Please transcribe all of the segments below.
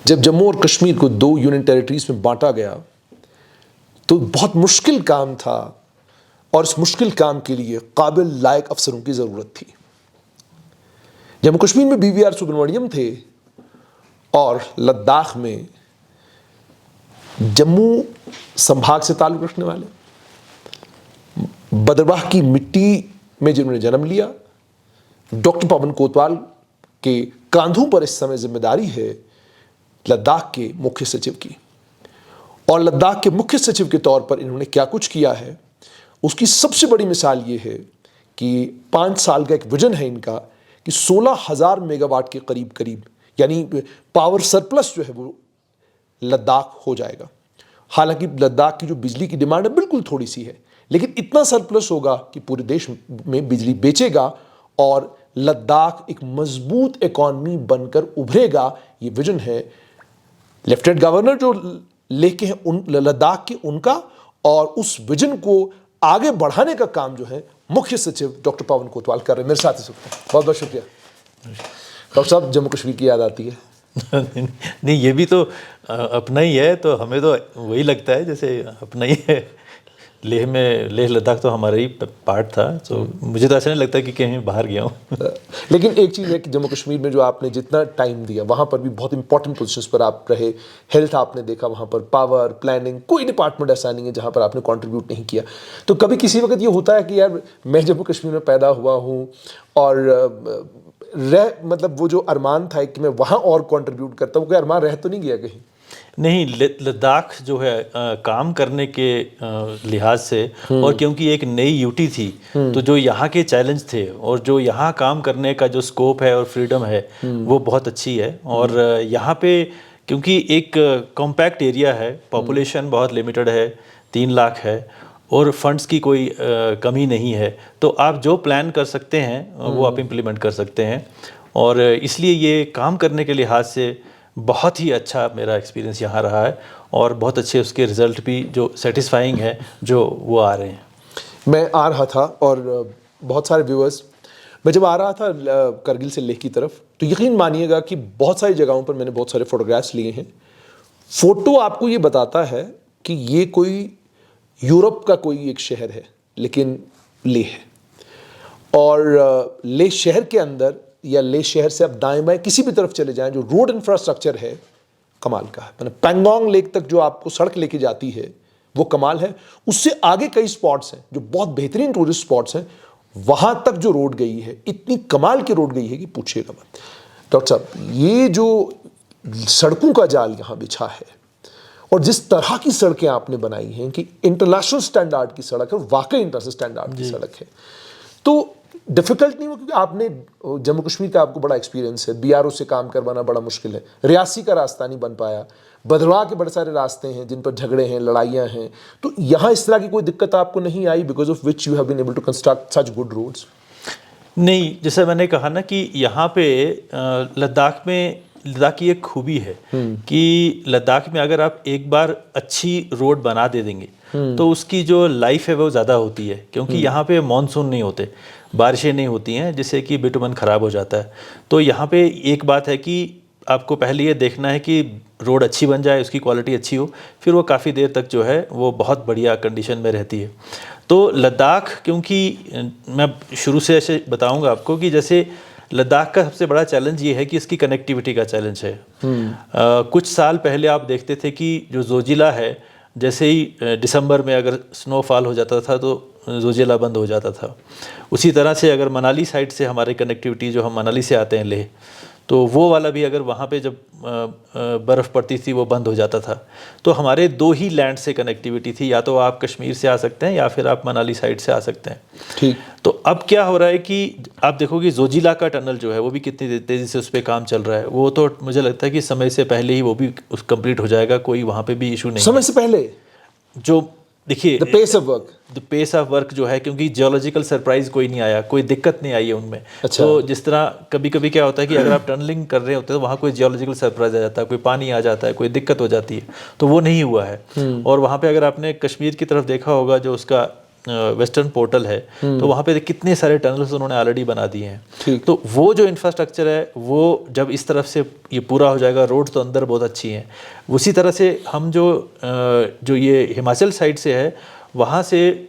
जब जम्मू और कश्मीर को 2 यूनियन टेरिटरीज में बांटा गया तो बहुत मुश्किल काम था और इस मुश्किल काम के लिए काबिल लायक अफसरों की ज़रूरत थी। जम्मू कश्मीर में BVR सुब्रमण्यम थे और लद्दाख में जम्मू संभाग से ताल्लुक़ रखने वाले, बदरवाह की मिट्टी में जिन्होंने जन्म लिया, डॉक्टर पवन कोतवाल के कांधों पर इस समय जिम्मेदारी है लद्दाख के मुख्य सचिव की। और लद्दाख के मुख्य सचिव के तौर पर इन्होंने क्या कुछ किया है उसकी सबसे बड़ी मिसाल ये है कि 5 साल का एक विजन है इनका कि 16,000 मेगावाट के करीब यानी पावर सरप्लस जो है वो लद्दाख हो जाएगा। हालांकि लद्दाख की जो बिजली की डिमांड है बिल्कुल थोड़ी सी है, लेकिन इतना सरप्लस होगा कि पूरे देश में बिजली बेचेगा और लद्दाख एक मजबूत इकॉनमी बनकर उभरेगा। ये विजन है लेफ्टिनेंट गवर्नर जो लेके हैं उन लद्दाख के उनका, और उस विजन को आगे बढ़ाने का काम जो है मुख्य सचिव डॉक्टर पवन कोतवाल कर रहे हैं। मेरे साथ ही सुनते हैं। बहुत बहुत शुक्रिया डॉक्टर साहब। जम्मू कश्मीर की याद आती है? नहीं, ये भी तो अपना ही है, तो हमें तो वही लगता है जैसे अपना ही है। लेह लद्दाख तो हमारा ही पार्ट था, तो मुझे तो ऐसा नहीं लगता कि कहीं बाहर गया हूँ। लेकिन एक चीज़ है कि जम्मू कश्मीर में जो आपने जितना टाइम दिया वहाँ पर भी बहुत इंपॉर्टेंट पोजीशंस पर आप रहे। हेल्थ आपने देखा, वहाँ पर पावर, प्लानिंग, कोई डिपार्टमेंट ऐसा नहीं है जहाँ पर आपने कंट्रीब्यूट नहीं किया। तो कभी किसी वक्त ये होता है कि यार मैं जम्मू कश्मीर में पैदा हुआ हूँ और मतलब वो जो अरमान था कि मैं वहाँ और कंट्रीब्यूट करता हूँ, कोई अरमान रह तो नहीं गया कहीं? नहीं, लद्दाख जो है काम करने के लिहाज से, और क्योंकि एक नई यूटी थी, तो जो यहाँ के चैलेंज थे और जो यहाँ काम करने का जो स्कोप है और फ्रीडम है वो बहुत अच्छी है। और यहाँ पे क्योंकि एक कॉम्पैक्ट एरिया है, पॉपुलेशन बहुत लिमिटेड है, 3 लाख है, और फंड्स की कोई कमी नहीं है, तो आप जो प्लान कर सकते हैं वो आप इम्प्लीमेंट कर सकते हैं। और इसलिए ये काम करने के लिहाज से बहुत ही अच्छा मेरा एक्सपीरियंस यहाँ रहा है, और बहुत अच्छे उसके रिज़ल्ट भी जो सेटिस्फाइंग है जो वो आ रहे हैं। मैं आ रहा था और बहुत सारे व्यूअर्स, मैं जब आ रहा था करगिल से लेह की तरफ, तो यकीन मानिएगा कि बहुत सारी जगहों पर मैंने बहुत सारे फ़ोटोग्राफ्स लिए हैं। फ़ोटो आपको ये बताता है कि ये कोई यूरोप का कोई एक शहर है, लेकिन लेह है। और लेह शहर के अंदर या लेह शहर से आप दाएं बाएं किसी भी तरफ चले जाएं, जो रोड इंफ्रास्ट्रक्चर है कमाल का है। मतलब पैंगोंग लेक तक जो आपको सड़क लेके जाती है वो कमाल है। उससे आगे कई स्पॉट्स हैं जो बहुत बेहतरीन टूरिस्ट स्पॉट्स हैं, वहां तक जो रोड गई है इतनी कमाल की रोड गई है कि पूछिएगा मत। डॉक्टर साहब, ये जो सड़कों का जाल यहाँ बिछा है और जिस तरह की सड़कें आपने बनाई हैं कि इंटरनेशनल स्टैंडर्ड की सड़क है, वाकई इंटरनेशनल स्टैंडर्ड की सड़क है, तो डिफ़िकल्ट नहीं हुआ? क्योंकि आपने जम्मू कश्मीर का आपको बड़ा एक्सपीरियंस है, BRO से काम करवाना बड़ा मुश्किल है, रियासी का रास्ता नहीं बन पाया, भद्रवाह के बड़े सारे रास्ते हैं जिन पर झगड़े हैं, लड़ाइयाँ हैं, तो यहाँ इस तरह की कोई दिक्कत आपको नहीं आई because of which you have been able to construct such good roads? नहीं, जैसे मैंने कहा ना कि यहाँ पे लद्दाख की एक खूबी है कि लद्दाख में अगर आप एक बार अच्छी रोड बना दे देंगे तो उसकी जो लाइफ है वो ज़्यादा होती है, क्योंकि यहाँ पे मॉनसून नहीं होते, बारिशें नहीं होती हैं, जिससे कि बिटुमन ख़राब हो जाता है। तो यहाँ पे एक बात है कि आपको पहले ये देखना है कि रोड अच्छी बन जाए, उसकी क्वालिटी अच्छी हो, फिर वो काफ़ी देर तक जो है वो बहुत बढ़िया कंडीशन में रहती है। तो लद्दाख, क्योंकि मैं शुरू से ऐसे बताऊँगा आपको कि जैसे लद्दाख का सबसे बड़ा चैलेंज ये है कि इसकी कनेक्टिविटी का चैलेंज है। कुछ साल पहले आप देखते थे कि जो जोजिला है, जैसे ही दिसंबर में अगर स्नोफॉल हो जाता था तो जोजिला बंद हो जाता था। उसी तरह से अगर मनाली साइड से हमारी कनेक्टिविटी, जो हम मनाली से आते हैं लेह, तो वो वाला भी अगर वहाँ पे जब बर्फ़ पड़ती थी वो बंद हो जाता था। तो हमारे 2 ही लैंड से कनेक्टिविटी थी, या तो आप कश्मीर से आ सकते हैं या फिर आप मनाली साइड से आ सकते हैं। ठीक। तो अब क्या हो रहा है कि आप देखोगे जोजिला का टनल जो है वो भी कितनी तेज़ी से उस पर काम चल रहा है। वो तो मुझे लगता है कि समय से पहले ही वो भी कंप्लीट हो जाएगा, कोई वहाँ पे भी इशू नहीं। समय से पहले जो देखिए द पेस ऑफ वर्क जो है, क्योंकि जियोलॉजिकल सरप्राइज कोई नहीं आया, कोई दिक्कत नहीं आई है उनमें। अच्छा। तो जिस तरह कभी कभी क्या होता है कि अगर आप टनलिंग कर रहे होते हैं तो वहाँ कोई जियोलॉजिकल सरप्राइज आ जाता है, कोई पानी आ जाता है, कोई दिक्कत हो जाती है, तो वो नहीं हुआ है। और वहाँ पे अगर आपने कश्मीर की तरफ देखा होगा, जो उसका वेस्टर्न पोर्टल है, तो वहाँ पे कितने सारे टनल्स उन्होंने ऑलरेडी बना दिए हैं। तो वो जो इंफ्रास्ट्रक्चर है वो जब इस तरफ से ये पूरा हो जाएगा, रोड तो अंदर बहुत अच्छी हैं, उसी तरह से हम जो ये हिमाचल साइड से है वहाँ से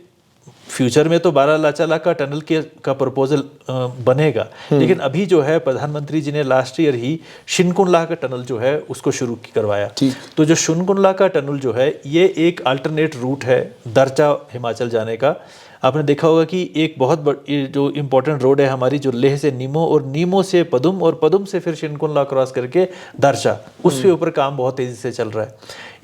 फ्यूचर में तो 12 लाचाला का टनल का प्रपोजल बनेगा, लेकिन अभी जो है प्रधानमंत्री जी ने लास्ट ईयर ही शिनकुंडला का टनल जो है उसको शुरू करवाया। तो जो शिनकुंडला का टनल जो है ये एक अल्टरनेट रूट है दरचा हिमाचल जाने का। आपने देखा होगा कि एक बहुत बड़ी जो इम्पोर्टेंट रोड है हमारी, जो लेह से नीमो और नीमो से पदुम और पदुम से फिर शिनकुंडला क्रॉस करके दरचा, उसके ऊपर काम बहुत तेज़ी से चल रहा है।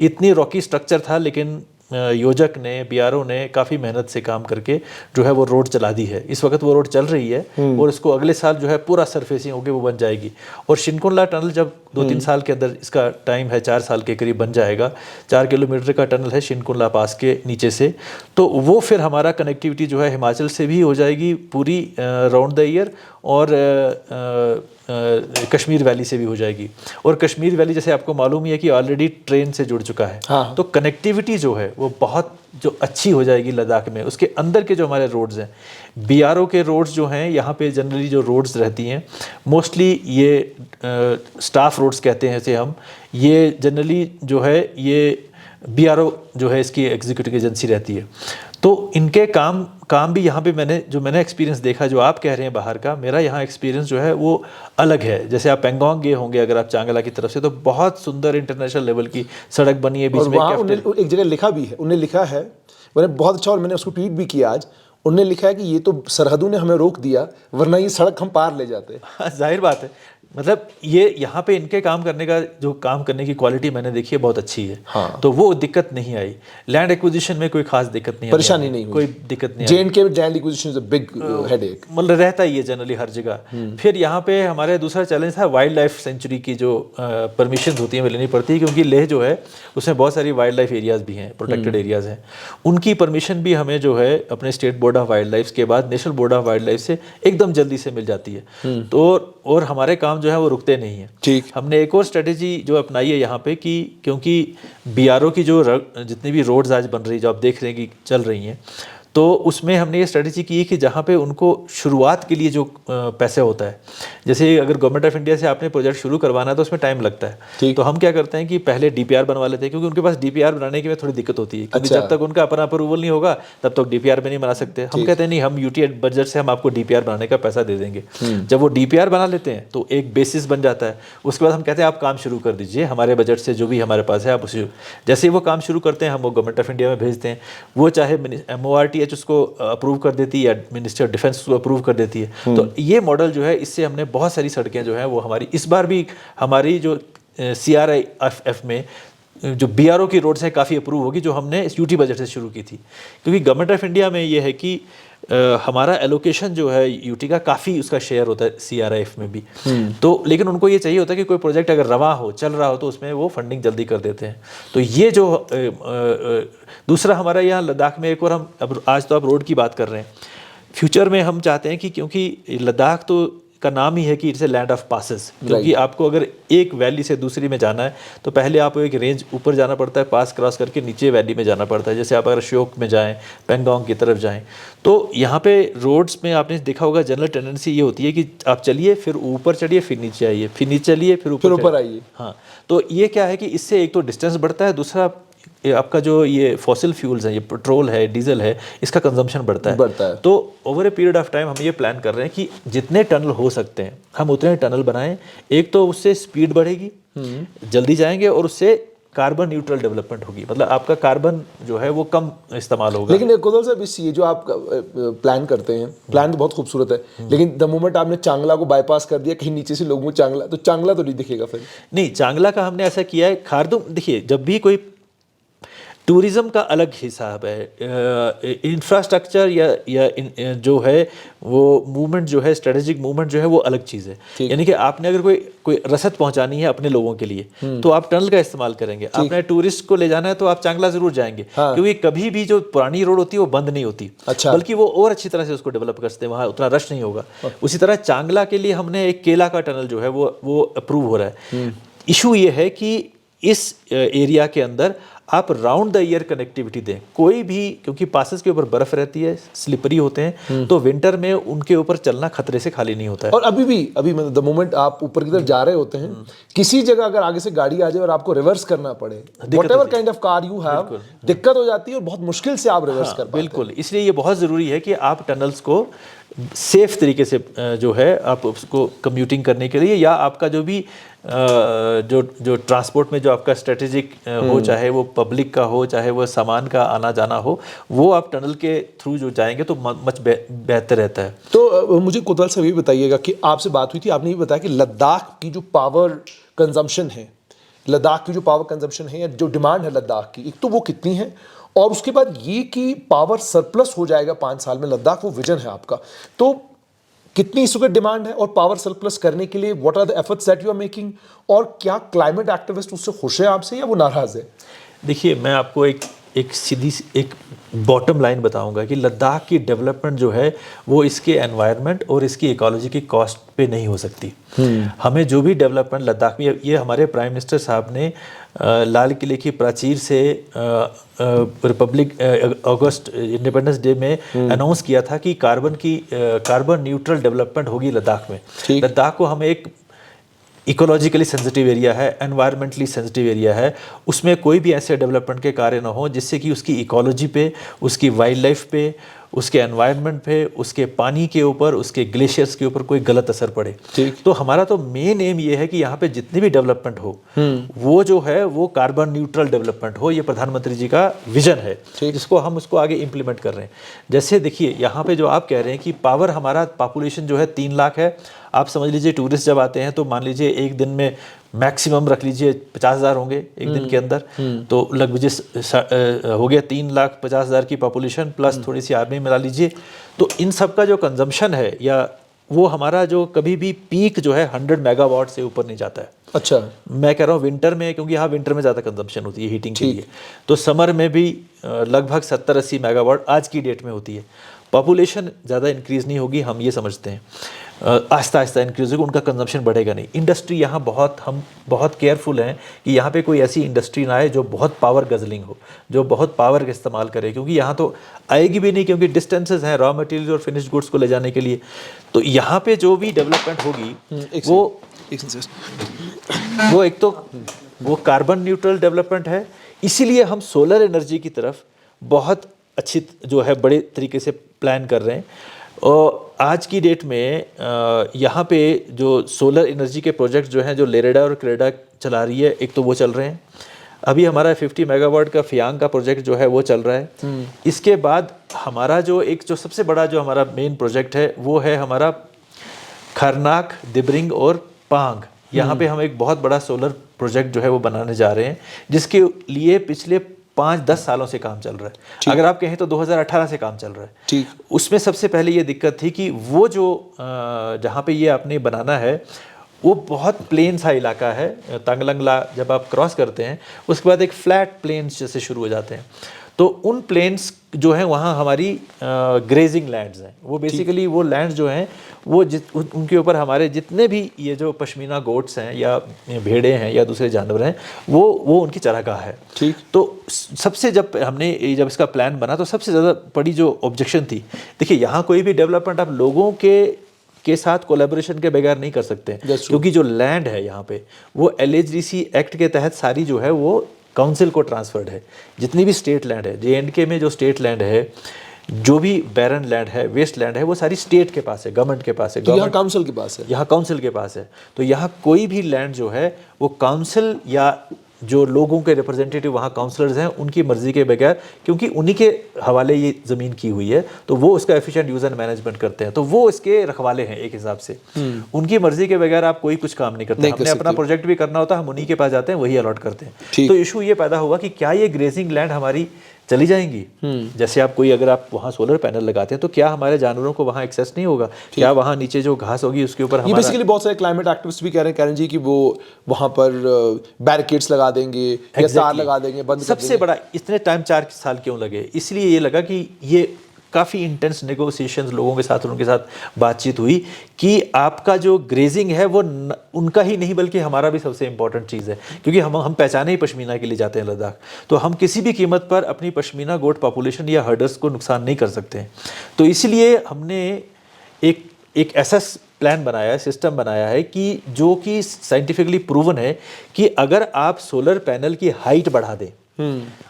इतनी रॉकी स्ट्रक्चर था, लेकिन योजक ने, बीआरओ ने काफ़ी मेहनत से काम करके जो है वो रोड चला दी है। इस वक्त वो रोड चल रही है और इसको अगले साल जो है पूरा सरफेसिंग होकर वो बन जाएगी। और शिनकुंडला टनल जब 2-3 साल के अंदर, इसका टाइम है 4 साल के करीब, बन जाएगा। 4 किलोमीटर का टनल है शिनकुंडला पास के नीचे से, तो वो फिर हमारा कनेक्टिविटी जो है हिमाचल से भी हो जाएगी पूरी राउंड द ईयर, और कश्मीर वैली से भी हो जाएगी। और कश्मीर वैली जैसे आपको मालूम ही है कि ऑलरेडी ट्रेन से जुड़ चुका है। तो कनेक्टिविटी जो है वो बहुत जो अच्छी हो जाएगी लद्दाख में। उसके अंदर के जो हमारे रोड्स हैं, बीआरओ के रोड्स जो हैं, यहाँ पे जनरली जो रोड्स रहती हैं मोस्टली ये स्टाफ रोड्स कहते हैं इसे हम, ये जनरली जो है ये बीआरओ जो है इसकी एग्जीक्यूटिव एजेंसी रहती है। तो इनके काम भी यहाँ पे मैंने एक्सपीरियंस देखा, जो आप कह रहे हैं बाहर का, मेरा यहाँ एक्सपीरियंस जो है वो अलग है। जैसे आप पेंगोंग गए होंगे अगर आप चांगला की तरफ से, तो बहुत सुंदर इंटरनेशनल लेवल की सड़क बनी है बीच में। एक जगह लिखा भी है, उन्होंने लिखा है, मैंने बहुत अच्छा, और मैंने उसको ट्वीट भी किया आज, उन्होंने लिखा है कि ये तो सरहदों ने हमें रोक दिया, वरना ये सड़क हम पार ले जाते। जाहिर बात है, मतलब ये यहाँ पे इनके काम करने का, जो काम करने की क्वालिटी मैंने देखी है बहुत अच्छी है। तो वो दिक्कत नहीं आई। लैंड एक्विजिशन में कोई खास दिक्कत नहीं, परेशानी नहीं हुई, कोई दिक्कत नहीं। J&K में land acquisition is a big headache, मतलब रहता ही है जनरली हर जगह। फिर यहाँ पे हमारे दूसरा चैलेंज था वाइल्ड लाइफ सेंचुरी की जो परमिशन होती है वो लेनी पड़ती है, क्योंकि लेह जो है उसमें बहुत सारी वाइल्ड लाइफ एरियाज भी हैं, प्रोटेक्टेड एरियाज हैं। उनकी परमिशन भी हमें जो है अपने state board of wild life के बाद national board of wild life से एकदम जल्दी से मिल जाती है। तो और हमारे काम जो है वो रुकते नहीं है। ठीक, हमने एक और स्ट्रेटेजी जो अपनाई है यहाँ पे कि क्योंकि बीआरओ की जो जितनी भी रोड्स आज बन रही है, जो आप देख रहे हैं कि चल रही हैं, तो उसमें हमने ये स्ट्रेटेजी की है कि जहाँ पे उनको शुरुआत के लिए जो पैसे होता है, जैसे अगर गवर्नमेंट ऑफ इंडिया से आपने प्रोजेक्ट शुरू करवाना है तो उसमें टाइम लगता है। तो हम क्या करते हैं कि पहले डीपीआर बनवा लेते हैं, क्योंकि उनके पास डीपीआर बनाने की थोड़ी दिक्कत होती है, क्योंकि जब तक उनका अपना अप्रूवल नहीं होगा तब तक डीपीआर में नहीं बना सकते। हम कहते हैं नहीं, हम यूटी बजट से हम आपको डीपीआर बनाने का पैसा दे देंगे। जब वो डीपीआर बना लेते हैं तो एक बेसिस बन जाता है। उसके बाद हम कहते हैं आप काम शुरू कर दीजिए, हमारे बजट से जो भी हमारे पास है आप उसे, जैसे ही वो काम शुरू करते हैं हम वो गवर्नमेंट ऑफ इंडिया में भेजते हैं। वो चाहे MORTH उसको अप्रूव कर देती है या मिनिस्ट्री ऑफ डिफेंस उसको अप्रूव कर देती है। तो ये मॉडल जो है, इससे हमने बहुत सारी सड़कें जो है वो हमारी इस बार भी हमारी जो CRIF में जो बीआरओ की रोड्स हैं काफ़ी अप्रूव होगी, जो हमने यूटी बजट से शुरू की थी। क्योंकि गवर्नमेंट ऑफ इंडिया में ये है कि हमारा एलोकेशन जो है यूटी का काफ़ी उसका शेयर होता है CRIF में भी। तो लेकिन उनको ये चाहिए होता है कि कोई प्रोजेक्ट अगर रवा हो, चल रहा हो, तो उसमें वो फंडिंग जल्दी कर देते हैं। तो ये जो दूसरा हमारा यहाँ लद्दाख में एक और, हम अब आज तो आप रोड की बात कर रहे हैं, फ्यूचर में हम चाहते हैं कि क्योंकि लद्दाख तो का नाम ही है कि it's a land of passes, क्योंकि आपको अगर एक वैली से दूसरी में जाना है तो पहले आपको एक रेंज ऊपर जाना पड़ता है, पास क्रॉस करके नीचे वैली में जाना पड़ता है। जैसे आप अगर श्योक में जाएं, पेंगोंग की तरफ जाएं, तो यहाँ पे रोड्स में आपने देखा होगा जनरल टेंडेंसी ये होती है कि आप चलिए, फिर ऊपर चढ़िए, फिर नीचे आइए, फिर नीचे चलिए, फिर ऊपर आइए। हाँ, तो ये क्या है कि इससे एक तो डिस्टेंस बढ़ता है, दूसरा आपका जो ये फॉसिल फ्यूल्स हैं, ये पेट्रोल है, डीजल है, इसका कंजम्पशन बढ़ता है। तो over a period of time हम ये प्लान कर रहे हैं कि जितने टनल हो सकते हैं हम उतने टनल बनाएं। एक तो उससे स्पीड बढ़ेगी, जल्दी जाएंगे, और उससे कार्बन न्यूट्रल डेवलपमेंट होगी, मतलब आपका कार्बन जो है वो कम इस्तेमाल होगा। लेकिन कोदल साहब, इस ये जो आप प्लान करते हैं, प्लान तो बहुत खूबसूरत है, लेकिन द मोमेंट आपने चांगला को बाईपास कर दिया, कहीं नीचे से लोगों को चांगला तो नहीं दिखेगा फिर? नहीं, चांगला का हमने ऐसा किया है। खारदुम देखिए, जब भी कोई टूरिज़्म का अलग हिसाब है, इंफ्रास्ट्रक्चर या जो है वो मूवमेंट जो है, स्ट्रेटेजिक मूवमेंट जो है वो अलग चीज़ है। यानी कि आपने अगर कोई रसद पहुंचानी है अपने लोगों के लिए तो आप टनल का इस्तेमाल करेंगे। आपने टूरिस्ट को ले जाना है तो आप चांगला ज़रूर जाएंगे, क्योंकि कभी भी जो पुरानी रोड होती है वो बंद नहीं होती, बल्कि वो और अच्छी तरह से उसको डेवलप करते हैं, वहाँ उतना रश नहीं होगा। उसी तरह चांगला के लिए हमने एक केला का टनल जो है वो अप्रूव हो रहा है। इशू ये है कि इस एरिया के अंदर आप राउंड द ईयर कनेक्टिविटी दें। कोई भी, क्योंकि पासेस के ऊपर बर्फ रहती है, स्लिपरी होते हैं, तो विंटर में उनके ऊपर चलना खतरे से खाली नहीं होता है। और अभी मतलब द मोमेंट आप ऊपर की तरफ जा रहे होते हैं, किसी जगह अगर आगे से गाड़ी आ जाए और आपको रिवर्स करना पड़े, whatever kind of car you have, दिक्कत हो जाती है और बहुत मुश्किल से आप रिवर्स कर पाते हैं। बिल्कुल, इसलिए ये बहुत ज़रूरी है कि आप टनल्स को सेफ तरीके से जो है आप उसको कम्यूटिंग करने के लिए, या आपका जो भी जो ट्रांसपोर्ट में जो आपका स्ट्रेटेजिक हो, चाहे वो पब्लिक का हो, चाहे वो सामान का आना जाना हो, वो आप टनल के थ्रू जो जाएंगे तो मच बेहतर रहता है। तो मुझे कोतवाल साहब ये बताइएगा कि आपसे बात हुई थी, आपने ये बताया कि लद्दाख की जो पावर कंजम्पशन है, लद्दाख की जो पावर कंजम्पशन है या जो डिमांड है लद्दाख की, एक तो वो कितनी है, और उसके बाद ये कि पावर सरप्लस हो जाएगा 5 साल में लद्दाख, वो विजन है आपका, तो कितनी इस वक्त डिमांड है और पावर सरप्लस करने के लिए what are the efforts that you are making, और क्या क्लाइमेट एक्टिविस्ट उससे खुश है आपसे या वो नाराज है? देखिए, मैं आपको एक सीधी एक बॉटम लाइन बताऊंगा कि लद्दाख की डेवलपमेंट जो है वो इसके एनवायरनमेंट और इसकी इकोलॉजी की कॉस्ट पे नहीं हो सकती। हमें जो भी डेवलपमेंट लद्दाख में, ये हमारे प्राइम मिनिस्टर साहब ने लाल किले की प्राचीर से रिपब्लिक अगस्त इंडिपेंडेंस डे में अनाउंस किया था कि कार्बन न्यूट्रल डेवलपमेंट होगी लद्दाख में। लद्दाख को हम एक इकोलॉजिकली सेंसिटिव एरिया है, एनवायरमेंटली सेंसिटिव एरिया है, उसमें कोई भी ऐसे डेवलपमेंट के कार्य ना हो जिससे कि उसकी इकोलॉजी पे, उसकी वाइल्ड लाइफ पे, उसके एनवायरनमेंट पे, उसके पानी के ऊपर, उसके ग्लेशियर्स के ऊपर कोई गलत असर पड़े। तो हमारा तो मेन एम ये है कि यहाँ पे जितनी भी डेवलपमेंट हो वो जो है वो कार्बन न्यूट्रल डेवलपमेंट हो। ये प्रधानमंत्री जी का विजन है जिसको हम उसको आगे इम्प्लीमेंट कर रहे हैं। जैसे देखिए, यहाँ पे जो आप कह रहे हैं कि पावर, हमारा पॉपुलेशन जो है 3 लाख है, आप समझ लीजिए टूरिस्ट जब आते हैं तो मान लीजिए एक दिन में मैक्सिमम रख लीजिए 50,000 होंगे एक दिन के अंदर, तो लगभग हो गया 3,50,000 की पॉपुलेशन प्लस थोड़ी सी आर्मी मिला लीजिए, तो इन सब का जो कंजम्पशन है, या वो हमारा जो कभी भी पीक जो है 100 मेगावाट से ऊपर नहीं जाता है। अच्छा, मैं कह रहा हूँ विंटर में, क्योंकि यहाँ विंटर में ज़्यादा कंजम्पशन होती है हीटिंग के लिए, तो समर में भी लगभग 70-80 मेगावाट आज की डेट में होती है। पॉपुलेशन ज़्यादा इंक्रीज़ नहीं होगी, हम ये समझते हैं, आहिस्ता आहिस्ता इंक्रीज होगी, उनका कंजम्पशन बढ़ेगा नहीं। इंडस्ट्री यहाँ हम बहुत केयरफुल हैं कि यहाँ पे कोई ऐसी इंडस्ट्री ना आए जो बहुत पावर गजलिंग हो, जो बहुत पावर का इस्तेमाल करे, क्योंकि यहाँ तो आएगी भी नहीं, क्योंकि डिस्टेंसेस हैं रॉ मटेरियल और फिनिश्ड गुड्स को ले जाने के लिए। तो यहाँ पे जो भी डेवलपमेंट होगी वो एक तो वो कार्बन न्यूट्रल डेवलपमेंट है। इसीलिए हम सोलर एनर्जी की तरफ बहुत अच्छी जो है बड़े तरीके से प्लान कर रहे हैं। और आज की डेट में यहाँ पे जो सोलर एनर्जी के प्रोजेक्ट जो हैं, जो लेरेडा और क्रेडा चला रही है, एक तो वो चल रहे हैं। अभी हमारा 50 मेगावाट का फियांग का प्रोजेक्ट जो है वो चल रहा है। इसके बाद हमारा जो सबसे बड़ा जो हमारा मेन प्रोजेक्ट है वो है हमारा खरनाक, दिब्रिंग और पांग। यहाँ पे हम एक बहुत बड़ा सोलर प्रोजेक्ट जो है वो बनाने जा रहे हैं, जिसके लिए पिछले 5-10 सालों से काम चल रहा है। अगर आप कहें तो 2018 से काम चल रहा है। ठीक। उसमें सबसे पहले ये दिक्कत थी कि वो जो जहाँ पे ये आपने बनाना है वो बहुत प्लेन सा इलाका है। तांगलंगला जब आप क्रॉस करते हैं उसके बाद एक फ्लैट प्लेन्स जैसे शुरू हो जाते हैं, तो उन प्लेन्स जो हैं वहाँ हमारी ग्रेजिंग लैंड्स हैं। वो बेसिकली वो लैंड्स जो हैं वो उनके ऊपर हमारे जितने भी ये जो पश्मीना गोट्स हैं या भेड़े हैं या दूसरे जानवर हैं वो उनकी चरागाह है। ठीक। तो सबसे जब इसका प्लान बना तो सबसे ज़्यादा बड़ी जो ऑब्जेक्शन थी, देखिए यहाँ कोई भी डेवलपमेंट आप लोगों के साथ कोलैबोरेशन के बगैर नहीं कर सकते, क्योंकि जो लैंड है यहाँ पे वो LHDC एक्ट के तहत सारी जो है वो काउंसिल को ट्रांसफर्ड है। जितनी भी स्टेट लैंड है, JNK में जो स्टेट लैंड है, जो भी बैरन लैंड है, वेस्ट लैंड है, वो सारी स्टेट के पास है, गवर्नमेंट के पास है। तो यहाँ काउंसिल के पास है, यहाँ काउंसिल के पास है। तो यहाँ कोई भी लैंड जो है वो काउंसिल या जो लोगों के रिप्रेजेंटेटिव वहाँ काउंसलर्स हैं उनकी मर्जी के बगैर, क्योंकि उन्हीं के हवाले ये ज़मीन की हुई है, तो वो उसका एफिशिएंट यूज़ एंड मैनेजमेंट करते हैं, तो वो इसके रखवाले हैं एक हिसाब से। उनकी मर्जी के बगैर आप कोई कुछ काम नहीं करते। हमने अपना प्रोजेक्ट भी करना होता है, हम उन्हीं के पास जाते हैं, वही अलॉट करते हैं। तो इशू ये पैदा हुआ कि क्या ये ग्रेजिंग लैंड हमारी चली जाएंगी? जैसे अगर आप वहाँ सोलर पैनल लगाते हैं तो क्या हमारे जानवरों को वहाँ एक्सेस नहीं होगा? क्या वहाँ नीचे जो घास होगी उसके ऊपर ये बेसिकली बहुत सारे क्लाइमेट एक्टिविस्ट भी कह रहे हैं करण जी कि वो वहाँ पर बैरिकेड्स लगा देंगे या तार लगा देंगे, बंद कर देंगे। सबसे बड़ा इतने टाइम 4 साल क्यों लगे? इसलिए ये लगा कि ये काफ़ी इंटेंस नेगोशिएशंस लोगों के साथ, उनके साथ बातचीत हुई कि आपका जो ग्रेजिंग है वो उनका ही नहीं बल्कि हमारा भी सबसे इम्पॉर्टेंट चीज़ है, क्योंकि हम पहचाने ही पश्मीना के लिए जाते हैं लद्दाख, तो हम किसी भी कीमत पर अपनी पश्मीना गोट पॉपुलेशन या हर्डर्स को नुकसान नहीं कर सकते हैं। तो इसलिए हमने एक ऐसा प्लान बनाया है, सिस्टम बनाया है कि जो कि साइंटिफिकली प्रूवन है कि अगर आप सोलर पैनल की हाइट बढ़ा दें,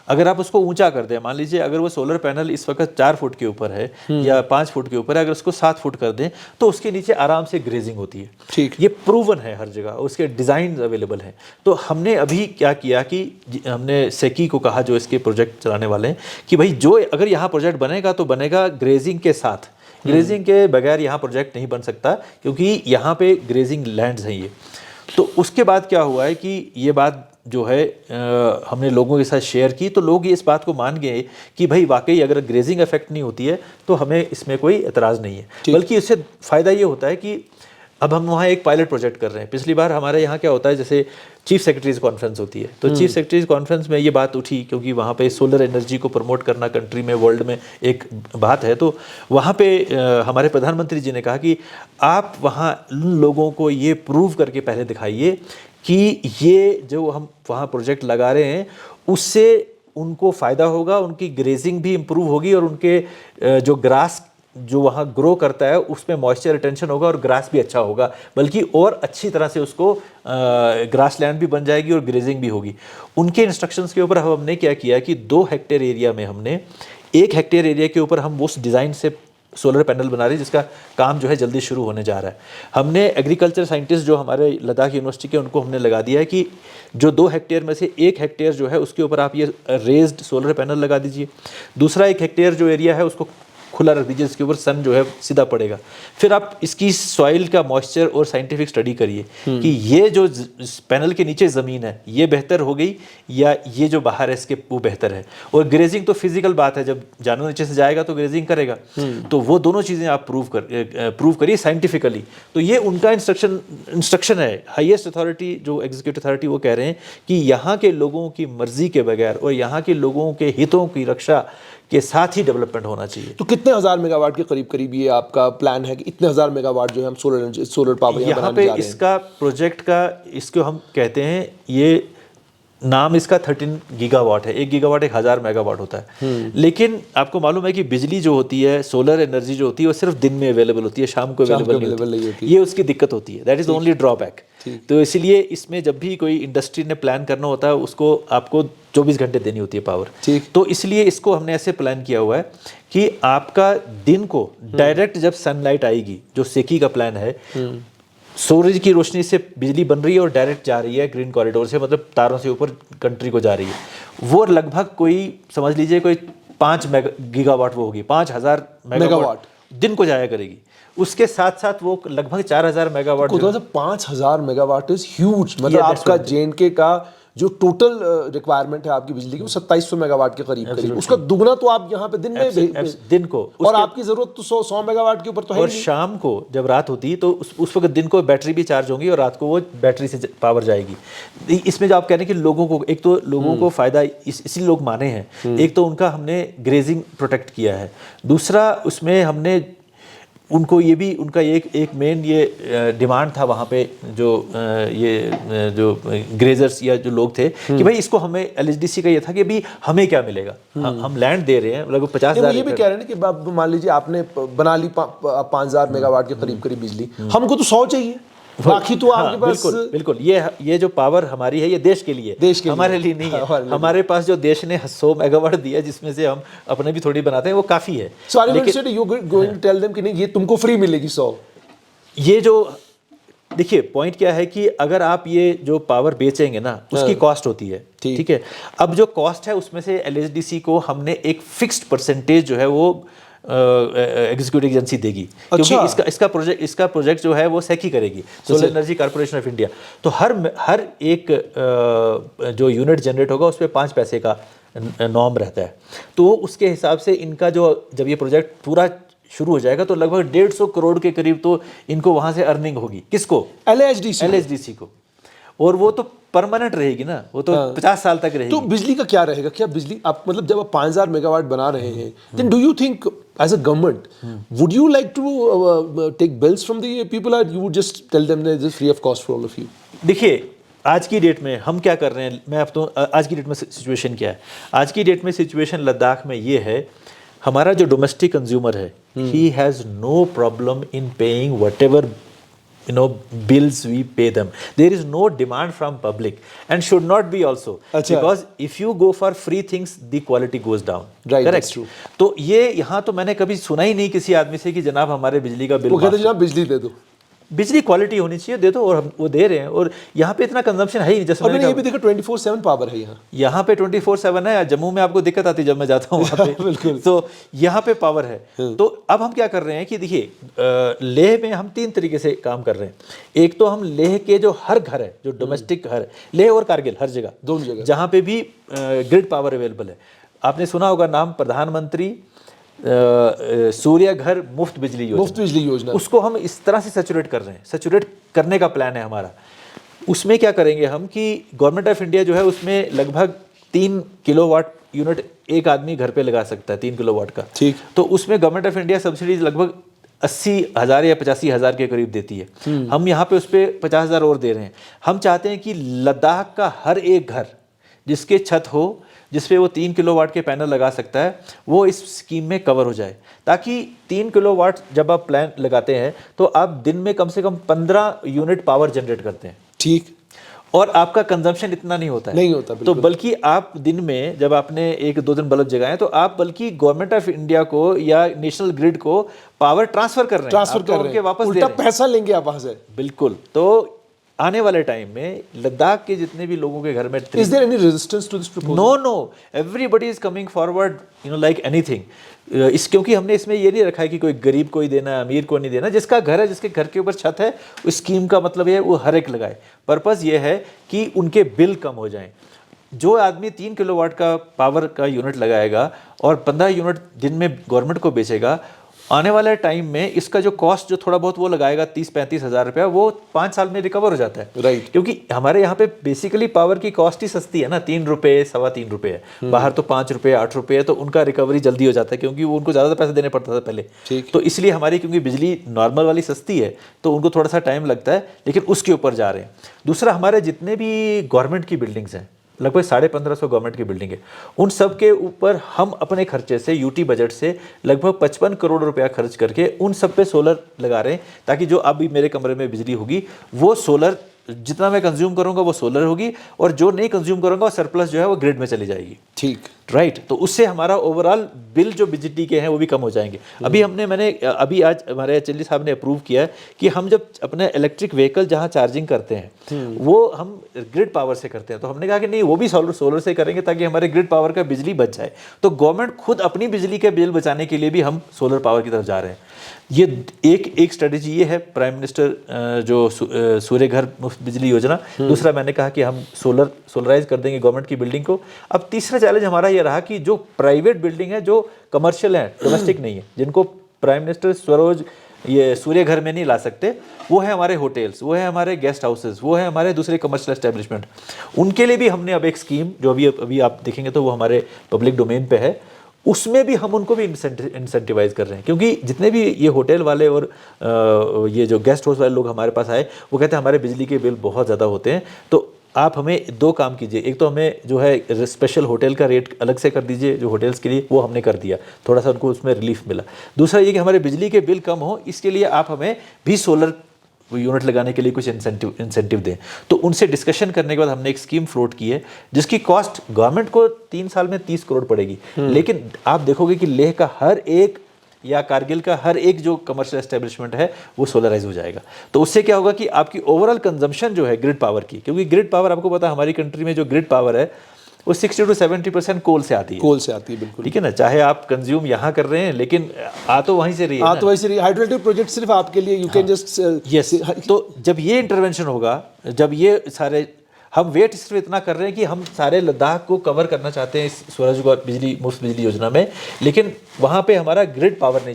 अगर आप उसको ऊंचा कर दें, मान लीजिए अगर वो सोलर पैनल इस वक्त 4 फुट के ऊपर है या 5 फुट के ऊपर है, अगर उसको 7 फुट कर दें तो उसके नीचे आराम से ग्रेजिंग होती है। ठीक, ये प्रूवन है हर जगह, उसके डिज़ाइन अवेलेबल हैं। तो हमने अभी क्या किया कि हमने सेकी को कहा, जो इसके प्रोजेक्ट चलाने वाले हैं, कि भाई जो अगर यहाँ प्रोजेक्ट बनेगा तो बनेगा ग्रेजिंग के साथ, ग्रेजिंग के बगैर यहाँ प्रोजेक्ट नहीं बन सकता, क्योंकि यहाँ पे ग्रेजिंग लैंड्स हैं ये। तो उसके बाद क्या हुआ है कि ये बात जो है हमने लोगों के साथ शेयर की, तो लोग इस बात को मान गए कि भाई वाकई अगर ग्रेजिंग इफेक्ट नहीं होती है तो हमें इसमें कोई एतराज़ नहीं है, बल्कि इससे फ़ायदा ये होता है कि अब हम वहाँ एक पायलट प्रोजेक्ट कर रहे हैं। पिछली बार हमारे यहाँ क्या होता है, जैसे चीफ सेक्रेटरीज कॉन्फ्रेंस होती है, तो चीफ सेक्रेटरीज कॉन्फ्रेंस में ये बात उठी, क्योंकि वहाँ पे सोलर एनर्जी को प्रमोट करना कंट्री में, वर्ल्ड में एक बात है। तो वहाँ पे हमारे प्रधानमंत्री जी ने कहा कि आप वहाँ लोगों को ये प्रूव करके पहले दिखाइए कि ये जो हम वहाँ प्रोजेक्ट लगा रहे हैं उससे उनको फ़ायदा होगा, उनकी ग्रेजिंग भी इम्प्रूव होगी और उनके जो ग्रास जो वहाँ ग्रो करता है उसमें मॉइस्चर रिटेंशन होगा और ग्रास भी अच्छा होगा, बल्कि और अच्छी तरह से उसको ग्रास लैंड भी बन जाएगी और ग्रेजिंग भी होगी। उनके इंस्ट्रक्शंस के ऊपर हमने क्या किया कि 2 हेक्टेयर एरिया में हमने 1 हेक्टेयर एरिया के ऊपर हम उस डिज़ाइन से सोलर पैनल बना रहे हैं, जिसका काम जो है जल्दी शुरू होने जा रहा है। हमने एग्रीकल्चर साइंटिस्ट जो हमारे लद्दाख यूनिवर्सिटी के, उनको हमने लगा दिया है कि जो 2 हेक्टेयर में से 1 हेक्टेयर जो है उसके ऊपर आप ये रेज्ड सोलर पैनल लगा दीजिए, दूसरा 1 हेक्टेयर जो एरिया है उसको खुला रख दीजिए, जिसके ऊपर सन जो है सीधा पड़ेगा। फिर आप इसकी सॉइल का मॉइस्चर और साइंटिफिक स्टडी करिए कि ये जो पैनल के नीचे ज़मीन है ये बेहतर हो गई या ये जो बाहर है इसके वो बेहतर है। और ग्रेजिंग तो फिजिकल बात है, जब जानवर नीचे से जाएगा तो ग्रेजिंग करेगा, तो वो दोनों चीज़ें आप प्रूव करिए साइंटिफिकली। तो ये उनका इंस्ट्रक्शन है। हाईएस्ट अथॉरिटी जो एग्जीक्यूटिव अथॉरिटी, वो कह रहे हैं कि यहाँ के लोगों की मर्जी के बगैर और यहाँ के लोगों के हितों की रक्षा के साथ ही डेवलपमेंट होना चाहिए। तो कितने हज़ार मेगावाट के करीब ये आपका प्लान है कि इतने हज़ार मेगावाट जो है हम सोलर पावर यहाँ पे इसका प्रोजेक्ट का, इसको हम कहते हैं, ये नाम इसका 13 गीगावाट है। 1 गीगावाट 1000 मेगावाट होता है। लेकिन आपको मालूम है कि बिजली जो होती है, सोलर एनर्जी जो होती है, वो सिर्फ दिन में अवेलेबल होती है, शाम को अवेलेबल नहीं होती। ये उसकी दिक्कत होती है, दैट इज ओनली ड्रॉबैक। तो इसीलिए इसमें जब भी कोई इंडस्ट्री ने प्लान करना होता है उसको आपको 24 घंटे देनी होती है पावर। तो इसलिए इसको हमने ऐसे प्लान किया हुआ है कि आपका दिन को डायरेक्ट जब सनलाइट आएगी, जो सेकी का प्लान है, सूरज की रोशनी से बिजली बन रही है और डायरेक्ट जा रही है ग्रीन कॉरिडोर से, मतलब तारों से ऊपर कंट्री को जा रही है, वो लगभग कोई समझ लीजिए कोई 5 गीगावाट वो होगी, 5000 मेगावाट दिन को जाया करेगी। उसके साथ साथ वो लगभग 4000 मेगावाट, 5000 मेगावाट इज ह्यूज। मतलब आपका जेएनके का जो टोटल रिक्वायरमेंट है आपकी बिजली की, वो 2700 मेगावाट के करीब, उसका दुगना तो आप यहाँ पे दिन को, और आपकी जरूरत तो 100 मेगावाट के ऊपर तो है। और शाम को जब रात होती है तो उस वक्त दिन को बैटरी भी चार्ज होंगी और रात को वो बैटरी से पावर जाएगी। इसमें जो आप कह रहे हैं कि लोगों को, एक तो लोगों को फायदा इसी लोग माने हैं, एक तो उनका हमने ग्रेजिंग प्रोटेक्ट किया है, दूसरा उसमें हमने उनको ये भी, उनका एक मेन ये डिमांड था वहाँ पे, जो ग्रेजर्स या जो लोग थे कि भाई इसको हमें, एलएचडीसी का ये था कि भाई हमें क्या मिलेगा, हम लैंड दे रहे हैं लगभग 50,000। ये भी कह रहे हैं कि मान लीजिए आपने बना ली 5000 मेगावाट के करीब बिजली, हमको तो 100 चाहिए, बाकी तो आपके पास। बिल्कुल ये जो पावर हमारी है ये देश के लिए, हमारे लिए नहीं है। हमारे पास जो देश ने 100 मेगावाट दिया, जिसमें से हम अपने भी थोड़ी बनाते हैं, वो काफ़ी है। You going to tell them कि नहीं ये तुमको फ्री मिलेगी 100। ये जो देखिए पॉइंट क्या है कि अगर आप ये जो पावर बेचेंगे ना, उसकी कॉस्ट होती है, ठीक है। अब जो कॉस्ट है उसमें से एलएचडीसी को हमने एक फिक्स्ड परसेंटेज जो है वो एग्जीक्यूटिव एजेंसी देगी, क्योंकि इसका प्रोजेक्ट जो है वो सेकी करेगी, solar energy corporation of India. तो हर एक जो यूनिट जनरेट होगा उस पर 5 पैसे का नॉर्म रहता है। तो उसके हिसाब से इनका जो, जब ये प्रोजेक्ट पूरा शुरू हो जाएगा तो लगभग 150 करोड़ के करीब तो इनको वहां से अर्निंग होगी। किसको? एलएचडीसी को। और वो तो परमानेंट रहेगी ना, वो तो 50 साल तक रहेगी। तो बिजली का क्या रहेगा? क्या बिजली आप मतलब जब आप 5000 मेगावाट बना रहे हैं, then do you think as a government would you like to take bills from the people, और you would just tell them that this free of cost for all of you? देखिए, आज की date में हम क्या कर रहे हैं, मैं आप तो आज की डेट में सिचुएशन क्या है? आज की डेट में सिचुएशन लद्दाख में ये है, हमारा जो डोमेस्टिक कंज्यूमर है, he has no problem in paying whatever bills we pay them. There is no demand from public and should not be also. अच्छा. Because if you go for free things, the quality goes down. Right, Correct? that's true. तो ये यहाँ तो मैंने कभी सुना ही नहीं किसी आदमी से कि जनाब हमारे बिजली का बिल वो कहते हैं जनाब बिजली दे दो, बिजली क्वालिटी होनी चाहिए, दे दो, और हम वो दे रहे हैं। और यहाँ पे इतना कंजम्पशन है ही नहीं। जैसे और मैंने ये भी देखा 24/7 पावर है यहाँ। यहाँ पे 24/7 है। जम्मू में आपको दिक्कत आती है जब मैं जाता हूँ वहाँ पे बिल्कुल। तो यहाँ पे पावर है। तो अब हम क्या कर रहे हैं कि देखिए, लेह में हम 3 तरीके से काम कर रहे हैं। एक तो हम लेह के जो हर घर है, जो डोमेस्टिक घर, लेह और कारगिल, हर जगह, दोनों जगह जहाँ पे भी ग्रिड पावर अवेलेबल है। आपने सुना होगा नाम प्रधानमंत्री सूर्य घर मुफ्त बिजली योजना। मुफ्त बिजली योजना, उसको हम इस तरह से सैचुरेट कर रहे हैं, सैचुरेट करने का प्लान है हमारा। उसमें क्या करेंगे हम कि गवर्नमेंट ऑफ इंडिया जो है उसमें लगभग 3 किलोवाट यूनिट एक आदमी घर पे लगा सकता है, 3 किलोवाट का। ठीक। तो उसमें गवर्नमेंट ऑफ इंडिया सब्सिडीज लगभग 80,000 या 85,000 के करीब देती है। हम यहाँ पे उस पर 50,000 और दे रहे हैं। हम चाहते हैं कि लद्दाख का हर एक घर जिसके छत हो, जिसपे वो 3 किलोवाट के पैनल लगा सकता है, वो इस स्कीम में कवर हो जाए। ताकि 3 किलोवाट जब आप प्लान लगाते हैं तो आप दिन में कम से कम 15 यूनिट पावर जनरेट करते हैं। ठीक। और आपका कंजम्पशन इतना नहीं होता है। नहीं होता, तो बल्कि आप दिन में जब आपने 1-2 दिन बल्ब जगाए तो आप बल्कि गवर्नमेंट ऑफ इंडिया को या नेशनल ग्रिड को पावर ट्रांसफर कर रहे हैं, ट्रांसफर कर रहे हैं, वापस उल्टा पैसा लेंगे आप वहां से। बिल्कुल। तो आने वाले टाइम में लद्दाख के जितने भी लोगों के घर में Is there any resistance to this proposal? No, everybody is coming forward, like anything. क्योंकि हमने इसमें ये नहीं रखा है कि कोई गरीब को ही देना है, अमीर को नहीं देना। जिसका घर है, जिसके घर के ऊपर छत है, उस स्कीम का मतलब ये है वो हर एक लगाए। पर्पस ये है कि उनके बिल कम हो जाएं। जो आदमी 3 किलोवाट का पावर का यूनिट लगाएगा और 15 यूनिट दिन में गवर्नमेंट को बेचेगा, आने वाले टाइम में इसका जो कॉस्ट जो थोड़ा बहुत वो लगाएगा 30-35 हज़ार रुपया, वो 5 साल में रिकवर हो जाता है। राइट। क्योंकि हमारे यहाँ पे बेसिकली पावर की कॉस्ट ही सस्ती है ना, 3 रुपये, 3.25 रुपये है। बाहर तो 5 रुपये, 8 रुपये है। तो उनका रिकवरी जल्दी हो जाता है क्योंकि वो उनको ज़्यादा पैसे देने पड़ता था पहले। तो इसलिए हमारी क्योंकि बिजली नॉर्मल वाली सस्ती है तो उनको थोड़ा सा टाइम लगता है, लेकिन उसके ऊपर जा रहे हैं। दूसरा, हमारे जितने भी गवर्नमेंट की बिल्डिंग्स हैं, लगभग 1550 गवर्नमेंट की बिल्डिंग है, उन सब के ऊपर हम अपने खर्चे से, यूटी बजट से लगभग 55 करोड़ रुपया खर्च करके उन सब पे सोलर लगा रहे हैं। ताकि जो अभी मेरे कमरे में बिजली होगी वो सोलर, जितना मैं कंज्यूम करूंगा वो सोलर होगी, और जो नहीं कंज्यूम करूंगा वो सरप्लस जो है वो ग्रिड में चली जाएगी। ठीक। राइट। तो उससे हमारा ओवरऑल बिल जो बिजली के हैं वो भी कम हो जाएंगे। अभी आज हमारे एचएलडी साहब ने अप्रूव किया है कि हम जब अपने इलेक्ट्रिक व्हीकल जहाँ चार्जिंग करते हैं वो हम ग्रिड पावर से करते हैं। तो हमने कहा कि नहीं, वो भी सोलर से करेंगे ताकि हमारे ग्रिड पावर का बिजली बच जाए। तो गवर्नमेंट खुद अपनी बिजली के बिल बचाने के लिए भी हम सोलर पावर की तरफ जा रहे हैं। ये एक स्ट्रेटेजी ये है प्राइम मिनिस्टर जो सूर्य घर मुफ्त बिजली योजना। दूसरा, मैंने कहा कि हम सोलराइज कर देंगे गवर्नमेंट की बिल्डिंग को। अब तीसरा चैलेंज हमारा ये रहा कि जो प्राइवेट बिल्डिंग है, जो कमर्शियल है, डोमेस्टिक नहीं है, जिनको प्राइम मिनिस्टर स्वरोज ये सूर्य घर में नहीं ला सकते, वो है हमारे होटल्स, वो है हमारे गेस्ट हाउसेस, वो है हमारे दूसरे कमर्शियल एस्टेब्लिशमेंट। उनके लिए भी हमने अब एक स्कीम जो अभी आप देखेंगे तो वो हमारे पब्लिक डोमेन पे है, उसमें भी हम उनको भी इंसेंटिवाइज कर रहे हैं। क्योंकि जितने भी ये होटल वाले और ये जो गेस्ट हाउस वाले लोग हमारे पास आए, वो कहते हैं हमारे बिजली के बिल बहुत ज़्यादा होते हैं, तो आप हमें 2 काम कीजिए। एक तो हमें जो है स्पेशल होटल का रेट अलग से कर दीजिए जो होटल्स के लिए, वो हमने कर दिया, थोड़ा सा उनको उसमें रिलीफ मिला। दूसरा ये कि हमारे बिजली के बिल कम हो, इसके लिए आप हमें भी सोलर यूनिट लगाने के लिए कुछ इंसेंटिव दें। तो उनसे डिस्कशन करने के बाद हमने एक स्कीम फ्लोट की है जिसकी कॉस्ट गवर्नमेंट को 3 साल में 30 करोड़ पड़ेगी। लेकिन आप देखोगे कि लेह का हर एक या कारगिल का हर एक जो कमर्शियल एस्टेब्लिशमेंट है वो सोलराइज हो जाएगा। तो उससे क्या होगा कि आपकी ओवरऑल कंजम्पशन जो है ग्रिड पावर की, क्योंकि ग्रिड पावर आपको पता है हमारी कंट्री में जो ग्रिड पावर है वो 60 to 70% कोल से आती है। कोल से आती है, बिल्कुल। ठीक है ना, चाहे आप कंज्यूम यहाँ कर रहे हैं लेकिन आ तो वहीं से रही है। तो वहीं से रही। हाइड्रोइलेक्ट्रिक प्रोजेक्ट सिर्फ आपके लिए, यू कैन जस्ट यस। तो जब ये इंटरवेंशन होगा, जब ये सारे हम वेट सिर्फ इतना कर रहे हैं कि हम सारे लद्दाख को कवर करना चाहते हैं इस सूरज को बिजली मुफ्त बिजली योजना में, लेकिन वहाँ पे हमारा ग्रिड पावर नहीं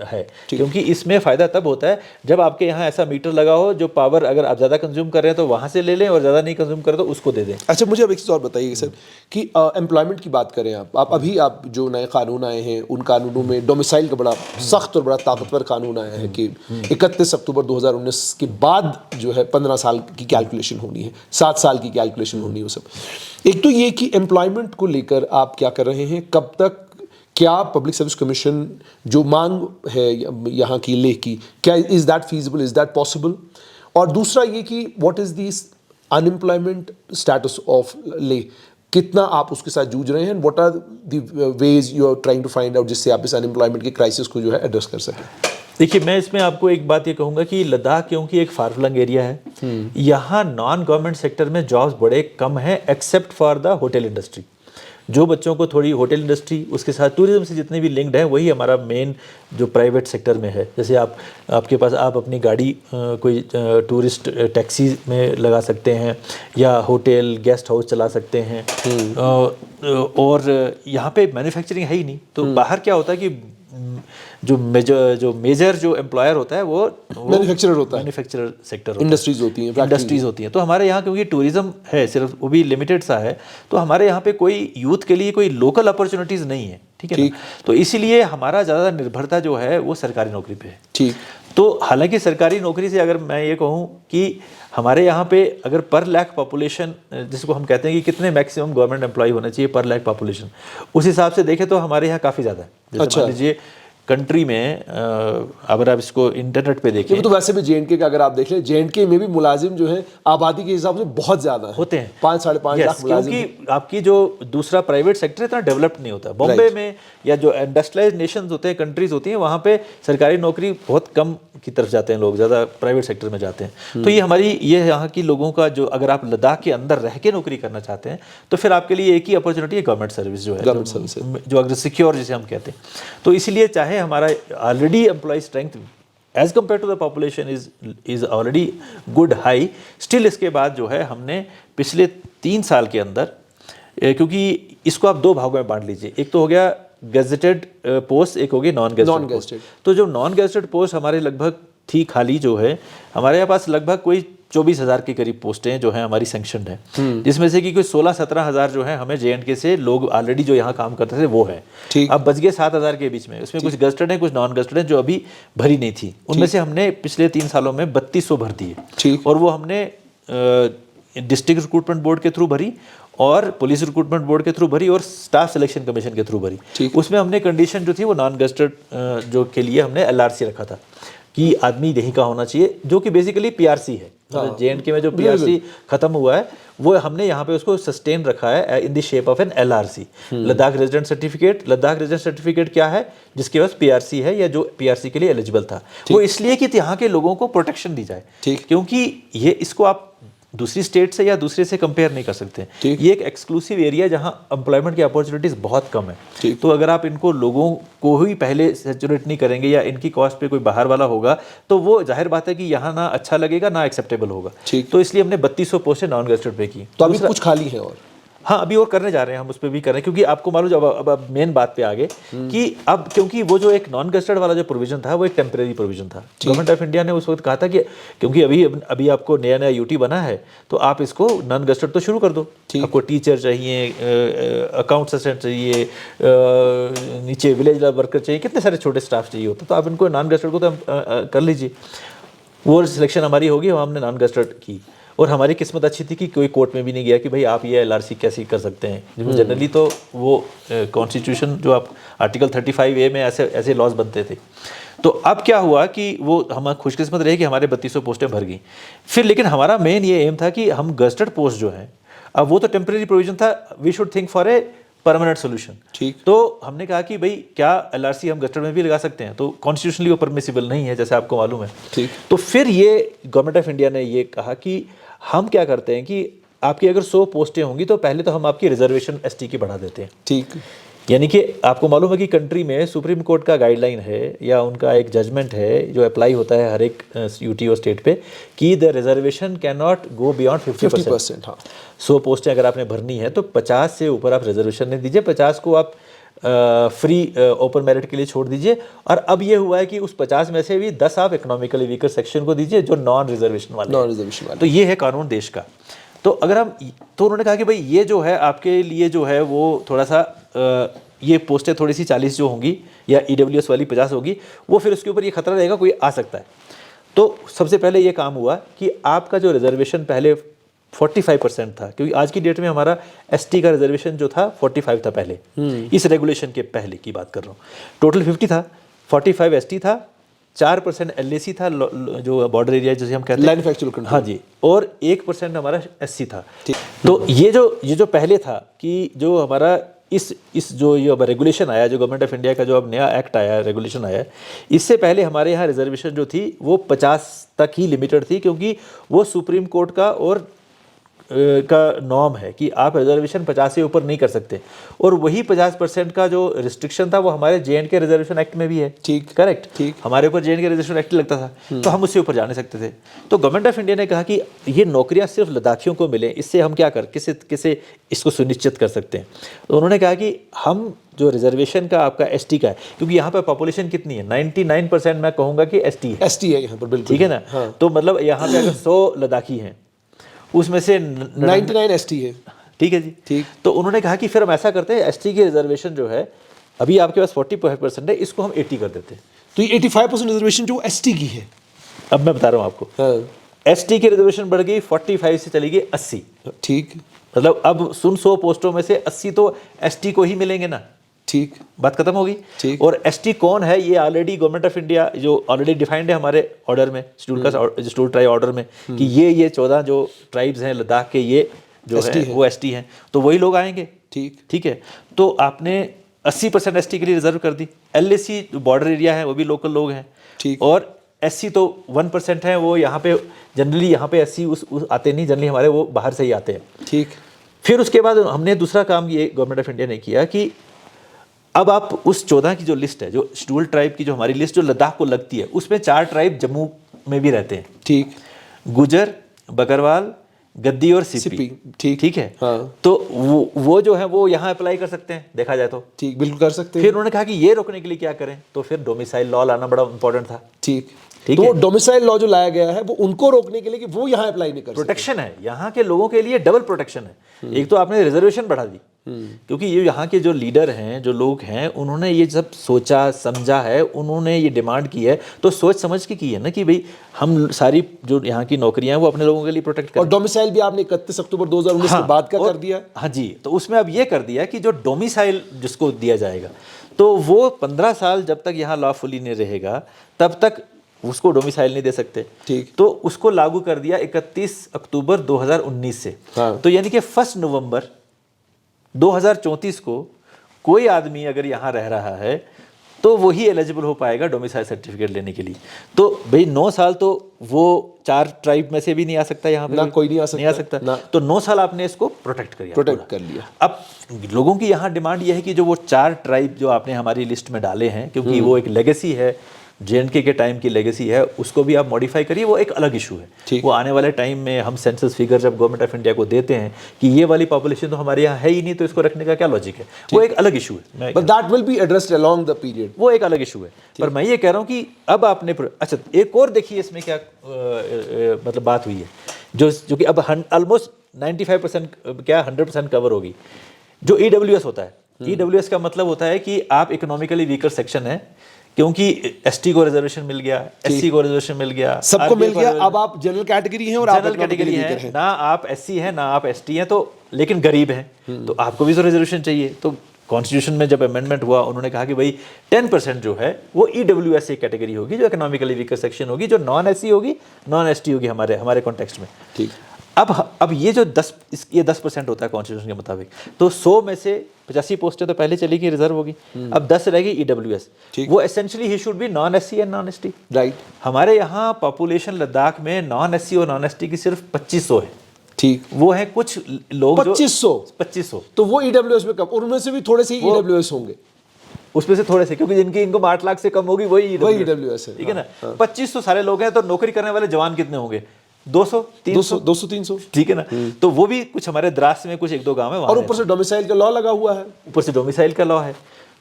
है, क्योंकि इसमें फ़ायदा तब होता है जब आपके यहाँ ऐसा मीटर लगा हो जो पावर अगर आप ज़्यादा कंज्यूम कर रहे हैं तो वहाँ से ले लें और ज़्यादा नहीं कंज्यूम करें तो उसको दे दें। अच्छा, मुझे अब एक चीज़ और बताइए सर कि एम्प्लॉयमेंट की बात करें आप अभी आप जो नए कानून आए हैं उन कानूनों में डोमिसाइल का बड़ा सख्त और बड़ा ताकतवर कानून आया है कि 31 अक्टूबर 2019 के बाद जो है 15 साल की कैलकुलेशन होनी है, 7 साल की कैलकुलेशन होनी है। वो सब एक तो ये कि एम्प्लॉयमेंट को लेकर आप क्या कर रहे हैं, कब तक क्या पब्लिक सर्विस कमीशन जो मांग है यहाँ की ले की, क्या is that feasible, is that possible? और दूसरा ये कि what is this unemployment status of Leh, कितना आप उसके साथ जूझ रहे हैं, what are the ways you are trying to find out जिससे आप इस अनएम्प्लॉयमेंट के क्राइसिस को जो है एड्रेस कर सकें? देखिए, मैं इसमें आपको एक बात ये कहूँगा कि लद्दाख क्योंकि एक फार फ्लंग एरिया है, यहाँ नॉन गवर्नमेंट सेक्टर में जॉब्स बड़े कम हैं except for the hotel industry. जो बच्चों को थोड़ी होटल इंडस्ट्री उसके साथ टूरिज्म से जितने भी लिंक्ड है वही हमारा मेन जो प्राइवेट सेक्टर में है। जैसे आपके पास आप अपनी गाड़ी कोई टूरिस्ट टैक्सी में लगा सकते हैं या होटल गेस्ट हाउस चला सकते हैं, और यहाँ पे मैन्युफैक्चरिंग है ही नहीं। तो बाहर क्या होता है कि जो मेजर जो एम्प्लॉयर होता है वो मैन्युफैक्चरर होता है, मैन्युफैक्चरर सेक्टर इंडस्ट्रीज होती हैं, इंडस्ट्रीज होती हैं। तो हमारे यहाँ क्योंकि टूरिज्म है सिर्फ, वो भी लिमिटेड सा है, तो हमारे यहाँ पे कोई यूथ के लिए कोई लोकल अपॉर्चुनिटीज़ नहीं है, ठीक है ना? तो इसीलिए हमारा ज़्यादा निर्भरता जो है वो सरकारी नौकरी पे है। ठीक। तो हालांकि सरकारी नौकरी से अगर मैं ये कहूँ कि हमारे यहाँ पे अगर पर लाख पॉपुलेशन, जिसको हम कहते हैं कि कितने मैक्सिमम गवर्नमेंट एम्प्लॉय होना चाहिए पर लाख पॉपुलेशन, उस हिसाब से देखें तो हमारे यहाँ काफ़ी ज़्यादा है। जैसे मान लीजिए कंट्री में अगर आप इसको इंटरनेट पे देखें तो वैसे भी जे.एंड.के का अगर आप देख लें, जे.एंड.के में भी मुलाजिम जो है आबादी के हिसाब से बहुत ज़्यादा होते हैं, 5-5.5 लाख मुलाजिम, क्योंकि आपकी जो दूसरा प्राइवेट सेक्टर इतना डेवलप्ड नहीं होता। बॉम्बे में या जो इंडस्ट्रियलाइज नेशंस होते हैं, कंट्रीज होती हैं, वहाँ पे सरकारी नौकरी बहुत कम की तरफ जाते हैं लोग, ज़्यादा प्राइवेट सेक्टर में जाते हैं। तो ये यहाँ की लोगों का जो, अगर आप लद्दाख के अंदर रह के नौकरी करना चाहते हैं तो फिर आपके लिए एक ही अपॉर्चुनिटी है गवर्नमेंट सर्विस जो है, गवर्नमेंट सर्विस जो अगर सिक्योर जिसे हम कहते हैं। तो इसलिए चाहे हमारा already employ strength as compare to the population is already good high, still इसके बाद जो है हमने पिछले 3 साल के अंदर, क्योंकि इसको आप 2 भागों में बांट लीजिए, एक तो हो गया गेजेटेड पोस्ट, एक हो गई नॉन गेजेटेड। तो जो नॉन गेजेटेड पोस्ट हमारे लगभग थी खाली जो है, हमारे यहाँ पास लगभग कोई 24,000 के करीब पोस्टें जो हैं हमारी सैंक्शनड हैं, जिसमें से कि कोई 16-17 हज़ार जो है हमें जे.एंड.के से लोग ऑलरेडी जो यहाँ काम करते थे वो है। अब बच गए 7,000 के बीच में, उसमें कुछ गजटेड हैं, कुछ नॉन गजटेड हैं जो अभी भरी नहीं थी। उनमें से हमने पिछले 3 सालों में 3200 भर दिए, और वो हमने डिस्ट्रिक्ट रिक्रूटमेंट बोर्ड के थ्रू भरी और पुलिस रिक्रूटमेंट बोर्ड के थ्रू भरी और स्टाफ सिलेक्शन कमीशन के थ्रू भरी। उसमें हमने कंडीशन जो थी वो नॉन गजटेड जो के लिए हमने एलआरसी रखा था कि आदमी यहीं का होना चाहिए, जो कि बेसिकली पीआरसी है। जे.एंड.के में जो पीआरसी खत्म हुआ है वो हमने यहाँ पे उसको सस्टेन रखा है in the shape of an LRC, Ladakh resident certificate. Ladakh resident certificate क्या है? जिसके पास पीआरसी है या जो पीआरसी के लिए एलिजिबल था। वो इसलिए कि यहाँ के लोगों को प्रोटेक्शन दी जाए, क्योंकि ये इसको आप दूसरी स्टेट से या दूसरे से कंपेयर नहीं कर सकते। ये एक एक्सक्लूसिव एरिया जहाँ एम्प्लॉयमेंट की अपॉर्चुनिटीज बहुत कम है। तो अगर आप इनको लोगों को ही पहले सैचुरेट नहीं करेंगे या इनकी कॉस्ट पे कोई बाहर वाला होगा तो वो जाहिर बात है कि यहाँ ना अच्छा लगेगा ना एक्सेप्टेबल होगा। तो इसलिए हमने 3200 पोस्टें नॉन गेजेटेड पे की। तो अभी कुछ खाली है और हाँ, अभी और करने जा रहे हैं हम, उस पर भी कर रहे हैं, क्योंकि आपको मालूम जब अब मेन बात पे आ गए कि अब क्योंकि वो जो एक नॉन गेजेटेड वाला जो प्रोविजन था वो एक टेम्परेरी प्रोविजन था। गवर्नमेंट ऑफ इंडिया ने उस वक्त कहा था कि क्योंकि अभी आपको नया यूटी बना है तो आप इसको नॉन गेजेटेड तो शुरू कर दो। आपको टीचर चाहिए, अकाउंट असिस्टेंट चाहिए, नीचे विलेज वर्कर चाहिए, कितने सारे छोटे स्टाफ चाहिए होता, तो आप इनको नॉन गेजेटेड को तो कर लीजिए। वो सिलेक्शन हमारी होगी, हमने नॉन गेजेटेड की, और हमारी किस्मत अच्छी थी कि कोई कोर्ट में भी नहीं गया कि भाई आप ये एलआरसी कैसे कर सकते हैं। जनरली तो वो कॉन्स्टिट्यूशन जो आप आर्टिकल 35A में ऐसे लॉज बनते थे। तो अब क्या हुआ कि वो हम खुशकिस्मत रहे कि हमारे 3200 पोस्टें भर गई। फिर लेकिन हमारा मेन ये एम था कि हम गेजेटेड पोस्ट जो है, अब वो तो टेम्परेरी प्रोविजन था, we should think for a permanent solution. तो हमने कहा कि भाई क्या एलआरसी हम गेजेटेड में भी लगा सकते हैं, तो कॉन्स्टिट्यूशनली वो परमिसिबल नहीं है जैसे आपको मालूम है। तो फिर ये गवर्नमेंट ऑफ इंडिया ने ये कहा कि हम क्या करते हैं कि आपकी अगर 100 पोस्टें होंगी तो पहले तो हम आपकी रिजर्वेशन एसटी की बढ़ा देते हैं। यानी कि आपको मालूम है कि कंट्री में सुप्रीम कोर्ट का गाइडलाइन है या उनका एक जजमेंट है जो अप्लाई होता है हर एक यूटी और स्टेट पे कि the reservation can not go beyond 50%। हाँ 100 पोस्टें अगर आपने भरनी है तो 50 से ऊपर आप रिजर्वेशन नहीं दीजिए, 50 को आप फ्री ओपन मेरिट के लिए छोड़ दीजिए। और अब ये हुआ है कि उस 50 में से भी 10 आप इकोनॉमिकली वीकर सेक्शन को दीजिए जो नॉन रिजर्वेशन वाले। तो ये है कानून देश का। तो अगर हम तो उन्होंने कहा कि भाई ये जो है आपके लिए जो है वो थोड़ा सा ये पोस्टें थोड़ी सी 40 जो होंगी या ईडब्ल्यूएस वाली 50 होगी, वो फिर उसके ऊपर ये खतरा रहेगा कोई आ सकता है। तो सबसे पहले ये काम हुआ कि आपका जो रिजर्वेशन पहले 45% था, क्योंकि आज की डेट में हमारा एसटी का रिजर्वेशन जो था 45 था पहले, इस रेगुलेशन के पहले की बात कर रहा हूँ। टोटल 50 था, 45 एसटी था, 4% एलएसी था जो बॉर्डर एरिया जिसे हम कहते हैं, लाइन फैक्चुअल कंट्रोल, हाँ जी, और 1% हमारा एससी था। तो ये जो पहले था कि जो हमारा इस जो ये रेगुलेशन आया, जो गवर्नमेंट ऑफ इंडिया का जो अब नया एक्ट आया, रेगुलेशन आया, इससे पहले हमारे यहाँ रिजर्वेशन जो थी वो 50 तक ही लिमिटेड थी, क्योंकि वो सुप्रीम कोर्ट का और का नॉर्म है कि आप रिजर्वेशन 50 से ऊपर नहीं कर सकते। और वही 50% का जो रिस्ट्रिक्शन था वो हमारे जे.एंड.के रिजर्वेशन एक्ट में भी है। ठीक, करेक्ट, ठीक। हमारे ऊपर जे.एंड.के रिजर्वेशन एक्ट लगता था, तो हम उससे ऊपर जा नहीं सकते थे। तो गवर्नमेंट ऑफ इंडिया ने कहा कि ये नौकरियां सिर्फ लद्दाखियों को मिले, इससे हम क्या किसे इसको सुनिश्चित कर सकते हैं। तो उन्होंने कहा कि हम जो रिजर्वेशन का आपका एसटी का है, क्योंकि यहाँ पर पॉपुलेशन कितनी है, 99% मैं कहूँगा कि एसटी है यहाँ पर, बिल्कुल ठीक है ना। हाँ। तो मतलब यहाँ पे अगर 100 लद्दाखी हैं उसमें से 99 एसटी है, ठीक है जी, ठीक। तो उन्होंने कहा कि फिर हम ऐसा करते हैं, एसटी की रिजर्वेशन जो है अभी आपके पास 45% है, इसको हम 80 कर देते हैं। तो ये 85% रिजर्वेशन जो एसटी की है, अब मैं बता रहा हूँ आपको, हाँ। एसटी की रिजर्वेशन बढ़ गई 45 से चली गई 80, ठीक। मतलब अब 100 पोस्टों में से 80 तो एसटी को ही मिलेंगे ना, ठीक, बात खत्म होगी। ठीक। और एसटी कौन है, ये ऑलरेडी गवर्नमेंट ऑफ इंडिया जो ऑलरेडी डिफाइंड है हमारे ऑर्डर में, शेड्यूल ट्राइब ऑर्डर में, कि ये 14 जो ट्राइब्स हैं लद्दाख के, ये जो है वो एसटी हैं, तो वही लोग आएंगे। ठीक, ठीक है। तो आपने 80% एसटी के लिए रिजर्व कर दी। एलएसी जो बॉर्डर एरिया है वो भी लोकल लोग हैं, ठीक। और एससी तो 1% है, वो यहाँ पे जनरली यहाँ पे एससी उस आते नहीं, जनरली हमारे वो बाहर से ही आते हैं। ठीक। फिर उसके बाद हमने दूसरा काम ये गवर्नमेंट ऑफ इंडिया ने किया कि अब आप उस 14 की जो लिस्ट है, जो शेड्यूल ट्राइब की जो हमारी लिस्ट जो लद्दाख को लगती है, उसमें 4 ट्राइब जम्मू में भी रहते हैं। ठीक। गुजर, बकरवाल, गद्दी और सिपी। ठीक, ठीक है। हाँ। तो वो जो है वो यहाँ अप्लाई कर सकते हैं, देखा जाए तो। ठीक, बिल्कुल कर सकते हैं। फिर उन्होंने कहा कि ये रोकने के लिए क्या करें, तो फिर डोमिसाइल लॉ लाना बड़ा इंपॉर्टेंट था। ठीक, ठीक तो है। डोमिसाइल लॉ जो लाया गया है वो उनको रोकने के लिए कि वो यहाँ अप्लाई नहीं कर सकते। प्रोटेक्शन है यहाँ के लोगों के लिए, डबल प्रोटेक्शन है। एक तो आपने रिजर्वेशन बढ़ा दी, क्योंकि ये यहाँ के जो लीडर हैं, जो लोग हैं, उन्होंने ये सब सोचा समझा है, उन्होंने ये डिमांड की है, तो सोच समझ के की है ना कि भाई हम सारी जो यहाँ की नौकरियां हैं वो अपने लोगों के लिए प्रोटेक्ट करें। और डोमिसाइल भी आपने 31 अक्टूबर 2019 के बाद का कर दिया। हाँ जी, तो उसमें अब ये कर दिया कि जो डोमिसाइल जिसको दिया जाएगा, तो वो 15 साल जब तक यहाँ लॉफुली नहीं रहेगा तब तक उसको डोमिसाइल नहीं दे सकते। ठीक। तो उसको लागू कर दिया 31 अक्टूबर 2019 से। हाँ। तो यानी कि 1 नवंबर 2034 को कोई आदमी अगर यहाँ रह रहा है तो वही एलिजिबल हो पाएगा डोमिसाइल सर्टिफिकेट लेने के लिए। तो भाई 9 साल तो वो 4 ट्राइब में से भी नहीं आ सकता यहाँ पे, ना कोई नहीं आ सकता ना। तो 9 साल आपने इसको प्रोटेक्ट कर लिया। अब लोगों की यहाँ डिमांड ये है कि जो वो 4 ट्राइब जो आपने हमारी लिस्ट में डाले हैं, क्योंकि वो एक लेगेसी है, जे.एंड.के के टाइम की लेगेसी है, उसको भी आप मॉडिफाई करिए, वो एक अलग इशू है। वो आने वाले टाइम में हम सेंसस फिगर जब गवर्नमेंट ऑफ इंडिया को देते हैं कि ये वाली पॉपुलेशन तो हमारे यहाँ है ही नहीं, तो इसको रखने का क्या लॉजिक है, वो एक अलग इशू है। But that will be addressed along the period, वो एक अलग इशू है। पर मैं ये कह रहा हूँ कि अब आपने अच्छा एक और देखिए इसमें क्या मतलब बात हुई है, जो कि अब ऑलमोस्ट 95% क्या 100% कवर होगी। जो ईडब्ल्यूएस होता है, ईडब्ल्यूएस का मतलब होता है कि आप इकोनॉमिकली वीकर सेक्शन है, क्योंकि एसटी को रिजर्वेशन मिल गया, एससी को रिजर्वेशन मिल गया, सबको मिल गया। अब आप जनरल कैटेगरी हैं और आप जनरल कैटेगरी है, ना आप एससी हैं ना आप एसटी हैं, तो लेकिन गरीब हैं, तो आपको भी तो रिजर्वेशन चाहिए। तो कॉन्स्टिट्यूशन में जब अमेंडमेंट हुआ, उन्होंने कहा कि भाई 10% जो है वो ईडब्ल्यूएस एक कैटेगरी होगी, जो इकोनॉमिकली वीकर सेक्शन होगी, जो नॉन एससी होगी, नॉन एसटी होगी हमारे कॉन्टेक्स्ट में। ठीक। अब ये जो 10% होता है कॉन्स्टिट्यूशन के मुताबिक, तो 100 में से 85 पोस्टें तो पहले चली गई, रिजर्व होगी। अब 10 रहेगी ईडब्ल्यूएस, वो essentially he should be non SC and non ST. Right. हमारे यहाँ पॉपुलेशन लद्दाख में नॉन एससी और नॉन एसटी की सिर्फ 2500 है, ठीक। वो है कुछ लोग जो 2500 तो वो ईडब्ल्यूएस में कम, और उनमें से भी थोड़े से ईडब्ल्यूएस होंगे, उसमें से थोड़े से, क्योंकि जिनकी इनकम 8 लाख से कम होगी वही ईडब्ल्यूएस है, ठीक है ना। 2500 सारे लोग हैं, तो नौकरी करने वाले जवान कितने होंगे? 200 300 ठीक है ना। तो वो भी कुछ हमारे द्रास में कुछ 1-2 गांव है, और ऊपर से डोमिसाइल का लॉ लगा हुआ है, ऊपर से डोमिसाइल का लॉ है।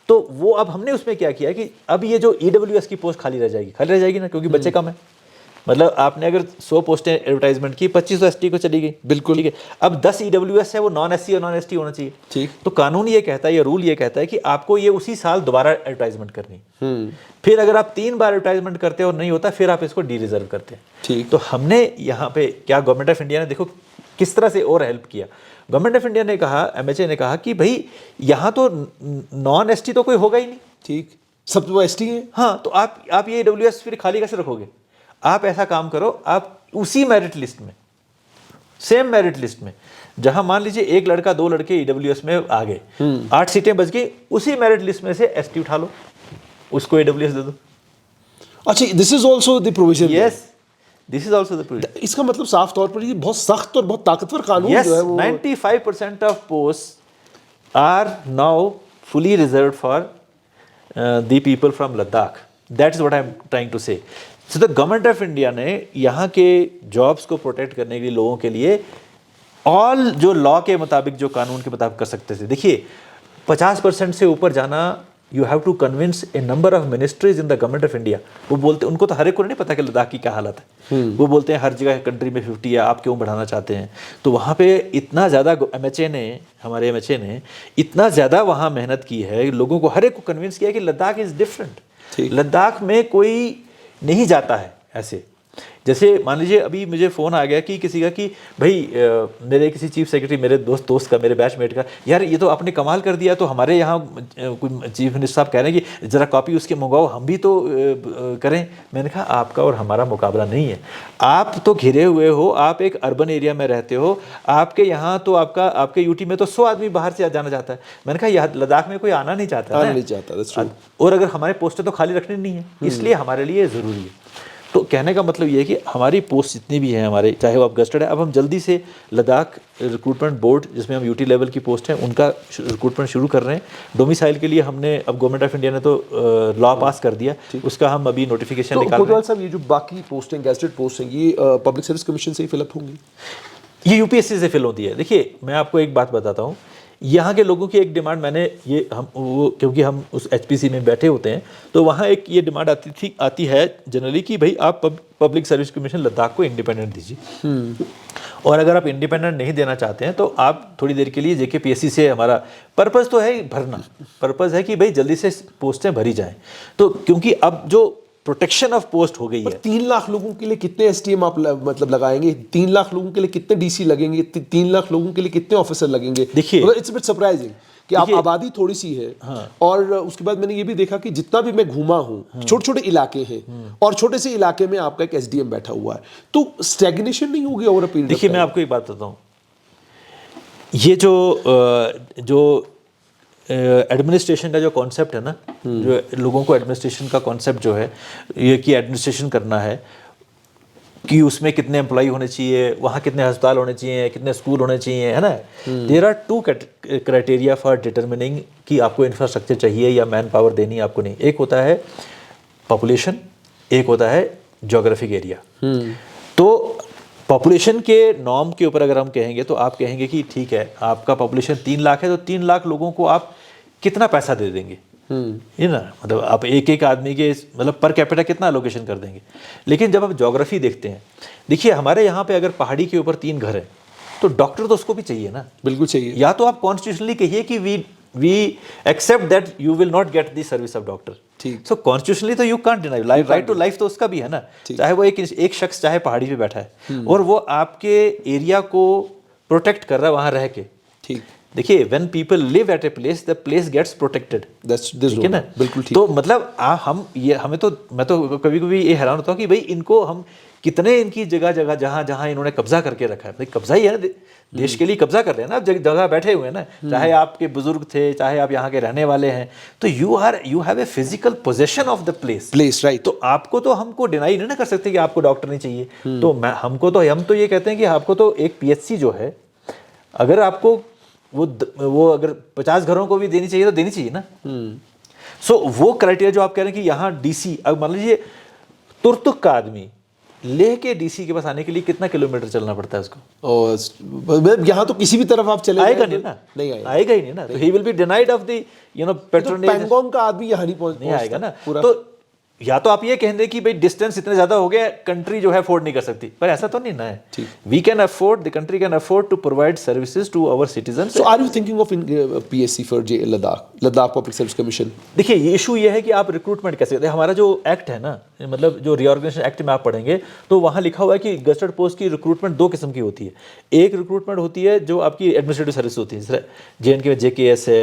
तो वो अब हमने उसमें क्या किया कि अब ये जो ईडब्ल्यूएस की पोस्ट खाली रह जाएगी ना, क्योंकि बच्चे कम है। मतलब आपने अगर 100 पोस्टें एडवर्टाइजमेंट की, 25 तो एसटी को चली गई, बिल्कुल ठीक है। अब 10 ईडब्ल्यूएस है, वो नॉन एससी और नॉन एसटी होना चाहिए, ठीक। तो कानून ये कहता है, ये रूल ये कहता है कि आपको ये उसी साल दोबारा एडवर्टाइजमेंट करनी, फिर अगर आप 3 बार एडवर्टाइजमेंट करते हो और नहीं होता, फिर आप इसको डी रिजर्व करते हैं, ठीक। तो हमने यहाँ पे क्या, गवर्नमेंट ऑफ इंडिया ने देखो किस तरह से और हेल्प किया। गवर्नमेंट ऑफ इंडिया ने कहा, एमएचए ने कहा कि भाई यहाँ तो नॉन एसटी तो कोई होगा ही नहीं, ठीक, सब तो एसटी हैं, हाँ, तो आप ये ईडब्ल्यूएस फिर खाली कैसे रखोगे? आप ऐसा काम करो, आप उसी मेरिट लिस्ट में, सेम मेरिट लिस्ट में, जहां मान लीजिए एक लड़का 2 लड़के ईडब्ल्यूएस में आ गए, 8 सीटें बच गई, उसी मेरिट लिस्ट में से एसटी उठा लो, उसको ईडब्ल्यूएस दे दो। अच्छा, this is also the provision, yes, this is also the provision. इसका मतलब साफ तौर पर ये बहुत सख्त और बहुत ताकतवर कानून yes, जो है वो 95% of post are now fully reserved for the people from Ladakh, that is what I am trying to say. So the government of India ने यहाँ के जॉब्स को प्रोटेक्ट करने के लिए लोगों के लिए ऑल जो लॉ के मुताबिक, जो कानून के मुताबिक कर सकते थे। देखिए 50% से ऊपर जाना, you have to convince a number of ministries in the government of India. वो बोलते, उनको तो हर एक को नहीं पता कि लद्दाख की क्या हालत है, वो बोलते हैं हर जगह कंट्री में 50 है, आप क्यों बढ़ाना चाहते हैं? तो वहाँ पे इतना ज़्यादा हमारे एमएचए ने इतना ज़्यादा वहाँ मेहनत की है, लोगों को हर एक को कन्विंस किया कि लद्दाख इज़ डिफरेंट। लद्दाख में कोई नहीं जाता है ऐसे, जैसे मान लीजिए अभी मुझे फ़ोन आ गया कि किसी का कि भाई मेरे किसी चीफ सेक्रेटरी, मेरे दोस्त का, मेरे बैचमेट का, यार ये तो आपने कमाल कर दिया, तो हमारे यहाँ कोई चीफ मिनिस्टर साहब कह रहे हैं कि ज़रा कॉपी उसके मंगवाओ, हम भी तो करें। मैंने कहा आपका और हमारा मुकाबला नहीं है, आप तो घिरे हुए हो, आप एक अर्बन एरिया में रहते हो, आपके यहाँ तो आपके यूटी में तो 100 आदमी बाहर से जाना चाहता है। मैंने कहा यहाँ लद्दाख में कोई आना नहीं चाहता, और अगर हमारे पोस्टें तो खाली रखनी नहीं है, इसलिए हमारे लिए ज़रूरी है। तो कहने का मतलब ये है कि हमारी पोस्ट जितनी भी हैं हमारे, चाहे वो अब गस्टेड है, अब हम जल्दी से लद्दाख रिक्रूटमेंट बोर्ड, जिसमें हम यूटी लेवल की पोस्ट हैं, उनका रिक्रूटमेंट शुरू कर रहे हैं। डोमिसाइल के लिए हमने, अब गवर्नमेंट ऑफ इंडिया ने तो लॉ पास कर दिया, उसका हम अभी नोटिफिकेशन निकाल रहे हैं। साहब, ये जो बाकी पोस्टें, गैजेटेड पोस्ट हैं, ये पब्लिक सर्विस कमीशन से ही फिलअप होंगी? ये यूपीएससी से फिल होती है। देखिए मैं आपको एक बात बताता हूँ, यहाँ के लोगों की एक डिमांड, मैंने ये हम वो, क्योंकि हम उस एचपीसी में बैठे होते हैं, तो वहाँ एक ये डिमांड आती है जनरली कि भाई आप पब्लिक सर्विस कमीशन लद्दाख को इंडिपेंडेंट दीजिए, और अगर आप इंडिपेंडेंट नहीं देना चाहते हैं तो आप थोड़ी देर के लिए जेकेपीएससी से, हमारा पर्पज़ तो है भरना, पर्पज़ है कि भाई जल्दी से पोस्टें भरी जाएँ। तो क्योंकि अब जो प्रोटेक्शन ऑफ पोस्ट हो गई है, 3 लाख लोगों के लिए कितने एसटीएम आप मतलब लगाएंगे? 3 लाख लोगों के लिए कितने डीसी लगेंगे? 3 लाख लोगों के लिए कितने ऑफिसर लगेंगे? देखिए इट्स बिट सरप्राइजिंग कि आप, आबादी थोड़ी सी है, हाँ। और उसके बाद मैंने ये भी देखा कि जितना भी मैं घूमा हूँ, छोटे छोटे इलाके हैं, और छोटे से इलाके में आपका एक एसडीएम बैठा हुआ है, तो स्टैग्नेशन नहीं होगी ओवर अ पीरियड? देखिए मैं आपको एक बात बताता हूँ, ये जो एडमिनिस्ट्रेशन का जो कॉन्सेप्ट है ना, जो लोगों को एडमिनिस्ट्रेशन का कॉन्सेप्ट जो है, ये कि एडमिनिस्ट्रेशन करना है, कि उसमें कितने एम्प्लॉय होने चाहिए, वहाँ कितने अस्पताल होने चाहिए, कितने स्कूल होने चाहिए, है ना। There are 2 criteria for determining कि आपको इंफ्रास्ट्रक्चर चाहिए या मैन पावर देनी है आपको नहीं। एक होता है पॉपुलेशन, एक होता है जोग्राफिक एरिया। तो पॉपुलेशन के नॉर्म के ऊपर अगर हम कहेंगे तो आप कहेंगे कि ठीक है, आपका पॉपुलेशन 3 लाख है, तो 3 लाख लोगों को आप कितना पैसा दे देंगे, ये ना, मतलब आप एक आदमी के मतलब पर कैपिटा कितना एलोकेशन कर देंगे। लेकिन जब आप ज्योग्राफी देखते हैं, देखिए हमारे यहाँ पे अगर पहाड़ी के ऊपर 3 घर हैं, तो डॉक्टर तो उसको भी चाहिए ना, बिल्कुल चाहिए। या तो आप कॉन्स्टिट्यूशनली कहिए कि we accept that you will not get the service of doctor, ठीक। सो कॉन्स्टिट्यूशनली तो you can't deny, right to life तो उसका भी है ना, चाहे वो एक शख्स चाहे पहाड़ी पे बैठा है और वो आपके एरिया को प्रोटेक्ट कर रहा है वहाँ रह के, ठीक। देखिए when people live at a place the place gets protected, ठीक है ना, बिल्कुल ठीक। तो मतलब हम ये हमें तो मैं तो कभी कभी ये हैरान होता हूँ कि भाई इनको हम कितने इनकी जगह जगह जहाँ जहाँ इन्होंने कब्जा करके रखा है, भाई कब्जा ही है ना, देश के लिए कब्जा कर रहे हैं ना, अब जगह बैठे हुए हैं ना, चाहे आपके बुजुर्ग थे, चाहे आप यहाँ के रहने वाले हैं, तो you have a physical possession of the place, right. तो आपको तो हमको डिनाई नहीं ना कर सकते कि आपको डॉक्टर नहीं चाहिए, तो हम तो ये कहते हैं कि आपको तो एक पीएचसी जो है, अगर आपको वो अगर 50 घरों को भी देनी चाहिए तो देनी चाहिए ना। सो वो क्राइटेरिया जो आप कह रहे हैं कि यहाँ डीसी, अब मान लीजिए तुर्तुक का आदमी लेह के डीसी के पास आने के लिए कितना किलोमीटर चलना पड़ता है उसको, और यहाँ तो किसी भी तरफ आप चले आएगा नहीं ना, नहीं आएगा ही नहीं ना, तो he will be denied of the patronage, Pangong का आदमी यहाँ नहीं आएगा ना पूरा। तो या तो आप ये कह दें कि भाई डिस्टेंस इतने ज्यादा हो गया, कंट्री जो है अफोर्ड नहीं कर सकती, पर ऐसा तो नहीं ना है। We can afford, the country can afford to provide services to our citizen. So are you thinking of PSC for Ladakh public service commission? देखिए ये इशू ये है कि आप रिक्रूटमेंट कैसे करते हैं। हमारा जो एक्ट है ना, मतलब जो रीऑर्गेनाइजेशन एक्ट में आप पढ़ेंगे तो वहाँ लिखा हुआ है कि गजेटेड पोस्ट की रिक्रूटमेंट 2 किस्म की होती है। एक रिक्रूटमेंट होती है जो आपकी एडमिनिस्ट्रेटिव सर्विस होती है, JNK में JKS है,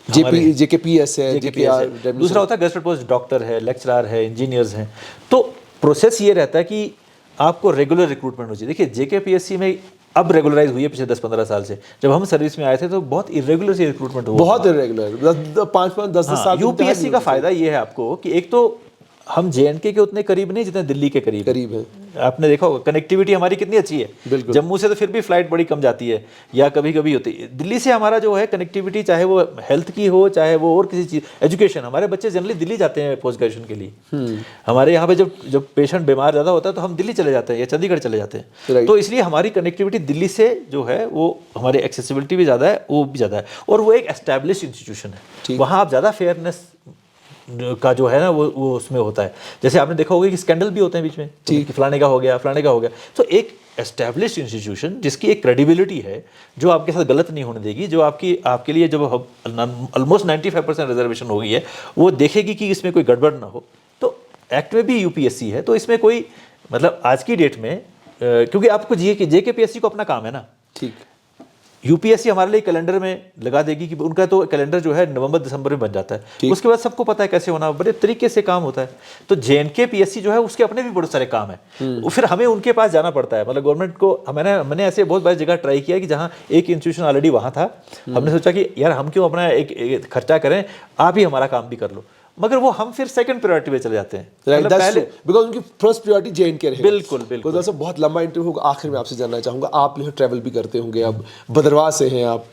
JKPS है, JKR। दूसरा होता है गजेटेड पोस्ट, डॉक्टर है, लेक्चरर है, इंजीनियर्स हैं। तो प्रोसेस ये रहता है कि आपको रेगुलर रिक्रूटमेंट हो चाहिए। देखिए JKPSC में अब रेगुलराइज हुई है पिछले 10-15 साल से, जब हम सर्विस में आए थे तो बहुत इरेगुलर सी रिक्रूटमेंट हुआ, बहुत इरेगुलर, 5-5 10-10 साल। यूपीएससी का फायदा ये है आपको कि एक तो हम JNK के उतने करीब नहीं जितने दिल्ली के करीब है। आपने देखा होगा कनेक्टिविटी हमारी कितनी अच्छी है, जम्मू से तो फिर भी फ्लाइट बड़ी कम जाती है या कभी कभी होती है, दिल्ली से हमारा जो है कनेक्टिविटी, चाहे वो हेल्थ की हो चाहे वो और किसी चीज, एजुकेशन, हमारे बच्चे जनरली दिल्ली जाते हैं पोस्ट ग्रेजुएशन के लिए। हमारे यहाँ पे जब पेशेंट बीमार ज़्यादा होता है तो हम दिल्ली चले जाते हैं या चंडीगढ़ चले जाते हैं, तो इसलिए हमारी कनेक्टिविटी दिल्ली से जो है वो हमारी एक्सेसिबिलिटी भी ज़्यादा है, वो भी ज़्यादा है, और वो एक एस्टैब्लिश इंस्टीट्यूशन है, वहाँ आप ज़्यादा फेयरनेस का जो है ना वो उसमें होता है। जैसे आपने देखा होगा कि स्कैंडल भी होते हैं बीच में, कि फलाने का हो गया, फलाने का हो गया, तो एक एस्टैब्लिश्ड इंस्टीट्यूशन जिसकी एक क्रेडिबिलिटी है, जो आपके साथ गलत नहीं होने देगी, जो आपके लिए जब ऑलमोस्ट 95% रिजर्वेशन हो गई है, वो देखेगी कि इसमें कोई गड़बड़ ना हो। तो एक्ट में भी यूपीएससी है, तो इसमें कोई मतलब आज की डेट में क्योंकि आपको JKPSC को अपना काम है ना, ठीक, यूपीएससी हमारे लिए कैलेंडर में लगा देगी कि उनका तो कैलेंडर जो है नवंबर-दिसंबर में बन जाता है, उसके बाद सबको पता है कैसे होना, बड़े तरीके से काम होता है। तो JNKPSC जो है उसके अपने भी बहुत सारे काम है, फिर हमें उनके पास जाना पड़ता है। मतलब गवर्नमेंट को मैंने ऐसे बहुत बारी जगह ट्राई किया कि जहाँ एक इंस्टीट्यूशन ऑलरेडी वहाँ था, हमने सोचा कि यार हम क्यों अपना एक खर्चा करें, आप ही हमारा काम भी कर लो, मगर वो हम फिर सेकंड प्रायोरिटी पे चले जाते हैं, मतलब पहले बिकॉज़ उनकी फर्स्ट प्रायोरिटी JNK रहेगी। बिल्कुल। तो बहुत लंबा इंटरव्यू होगा, आखिर में आपसे जानना चाहूँगा, आप यहाँ ट्रैवल भी करते होंगे, अब भद्रवाह से हैं आप,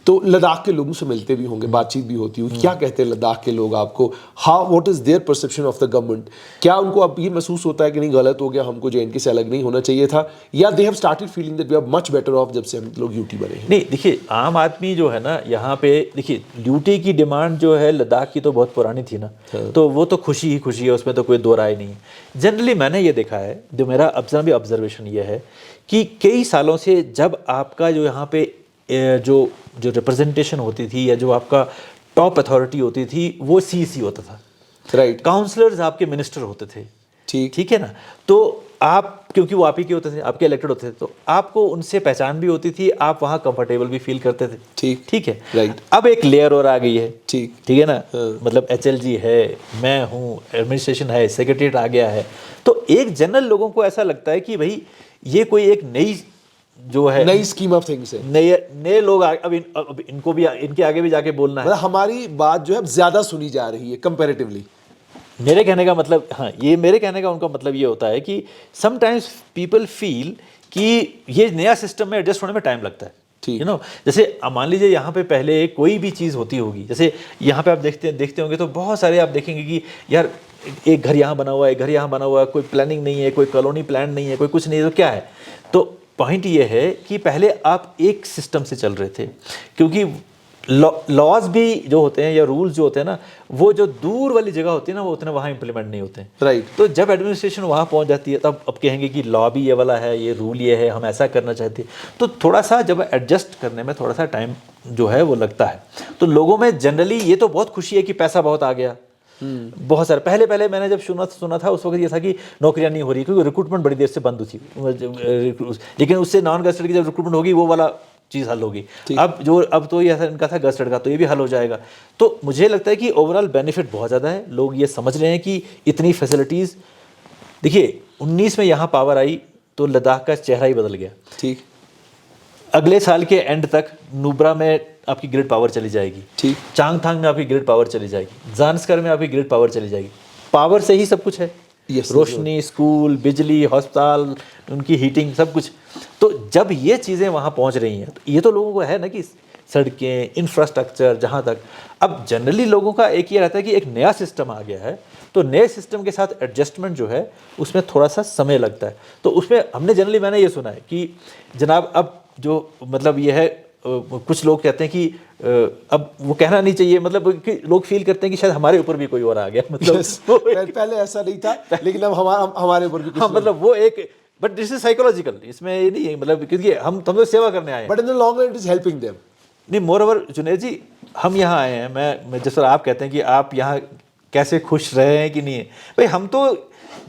तो लद्दाख के लोगों से मिलते भी होंगे, बातचीत भी होती होगी, क्या कहते हैं लद्दाख के लोग आपको? What is their perception of the government? क्या उनको अब ये महसूस होता है कि नहीं गलत हो गया, हमको JNK से अलग नहीं होना चाहिए था, या they have started feeling that we are much better off जब से हम लोग यूटी बने हैं? नहीं, देखिए आम आदमी जो है ना यहाँ पे, देखिए ड्यूटी की डिमांड जो है लद्दाख की तो बहुत पुरानी थी ना, तो वो तो खुशी ही खुशी है, उसमें तो कोई दो राय नहीं है। जनरली मैंने ये देखा है, जो मेरा ऑब्जर्वेशन ये है कि कई सालों से जब आपका जो यहाँ पे जो रिप्रेजेंटेशन होती थी या जो आपका टॉप अथॉरिटी होती थी वो CEC होता था, राइट, काउंसलर्स आपके मिनिस्टर होते थे, ठीक है ना, तो आप क्योंकि वो आप ही के होते थे, आपके इलेक्टेड होते थे, तो आपको उनसे पहचान भी होती थी, आप वहाँ कंफर्टेबल भी फील करते थे, ठीक है, राइट। अब एक लेयर और आ गई है, ठीक है ना, मतलब HLG है, मैं हूँ, एडमिनिस्ट्रेशन है, सेक्रेटरीट आ गया है, तो एक जनरल लोगों को ऐसा लगता है कि भाई ये कोई एक नई जो है नई स्कीम ऑफ थिंग्स है, नए लोग अब इनको भी इनके आगे भी जाके बोलना है, मतलब हमारी बात जो है ज्यादा सुनी जा रही है कंपैरेटिवली। मेरे कहने का मतलब, हाँ, ये मेरे कहने का उनका मतलब ये होता है कि समटाइम्स पीपल फील कि ये नया सिस्टम में एडजस्ट होने में टाइम लगता है, यू नो। जैसे मान लीजिए यहाँ पे पहले कोई भी चीज़ होती होगी, जैसे यहाँ पे आप देखते होंगे तो बहुत सारे आप देखेंगे कि यार एक घर यहाँ बना हुआ है, एक घर यहाँ बना हुआ है, कोई प्लानिंग नहीं है, कोई कॉलोनी प्लान नहीं है, कोई कुछ नहीं है, तो क्या है? तो पॉइंट ये है कि पहले आप एक सिस्टम से चल रहे थे, क्योंकि लॉज भी जो होते हैं या रूल्स जो होते हैं ना, वो जो दूर वाली जगह होती है ना, वो उतने वहाँ इंप्लीमेंट नहीं होते हैं, राइट। तो जब एडमिनिस्ट्रेशन वहाँ पहुँच जाती है तब अब कहेंगे कि लॉ भी ये वाला है, ये रूल ये है, हम ऐसा करना चाहते हैं, तो थोड़ा सा जब एडजस्ट करने में थोड़ा सा टाइम जो है वो लगता है। तो लोगों में जनरली ये तो बहुत खुशी है कि पैसा बहुत आ गया, बहुत सारे। पहले मैंने जब सुना था उस वक्त ये था कि नौकरियां नहीं हो रही, क्योंकि रिक्रूटमेंट बड़ी देर से बंद हुई थी, लेकिन उससे नॉन गजेटेड की जब रिक्रूटमेंट होगी वो वाला चीज़ हल होगी। अब तो ये इनका था गस्टर्ड का, तो ये भी हल हो जाएगा। तो मुझे लगता है कि ओवरऑल बेनिफिट बहुत ज़्यादा है। लोग ये समझ रहे हैं कि इतनी फैसिलिटीज़, देखिए 19 में यहाँ पावर आई तो लद्दाख का चेहरा ही बदल गया। ठीक, अगले साल के एंड तक नुब्रा में आपकी ग्रिड पावर चली जाएगी, ठीक, चांगथांग में आपकी ग्रिड पावर चली जाएगी, जानस्कर में आपकी ग्रिड पावर चली जाएगी। पावर से ही सब कुछ है, रोशनी, स्कूल, बिजली, अस्पताल, उनकी हीटिंग, सब कुछ। तो जब ये चीज़ें वहाँ पहुँच रही हैं तो ये तो लोगों को है ना कि सड़कें, इंफ्रास्ट्रक्चर, जहाँ तक अब जनरली लोगों का एक ये रहता है कि एक नया सिस्टम आ गया है, तो नए सिस्टम के साथ एडजस्टमेंट जो है उसमें थोड़ा सा समय लगता है। तो उसमें हमने जनरली, मैंने ये सुना है कि जनाब अब जो मतलब ये है, कुछ लोग कहते हैं कि अब वो कहना नहीं चाहिए, मतलब कि लोग फील करते हैं कि शायद हमारे ऊपर भी कोई और आ गया, मतलब पहले ऐसा नहीं था, लेकिन अब हमारे ऊपर भी कुछ, हाँ, मतलब वो एक, बट दिस इज साइकोलॉजिकल, इसमें ये नहीं है, मतलब क्योंकि हम तो सेवा करने आए हैं। But in the long run it is helping them. नहीं, मोर ओवर जुनैद जी, हम यहाँ आए हैं, मैं जिस तरह आप कहते हैं कि आप यहाँ कैसे खुश रहे हैं कि नहीं है, भाई हम तो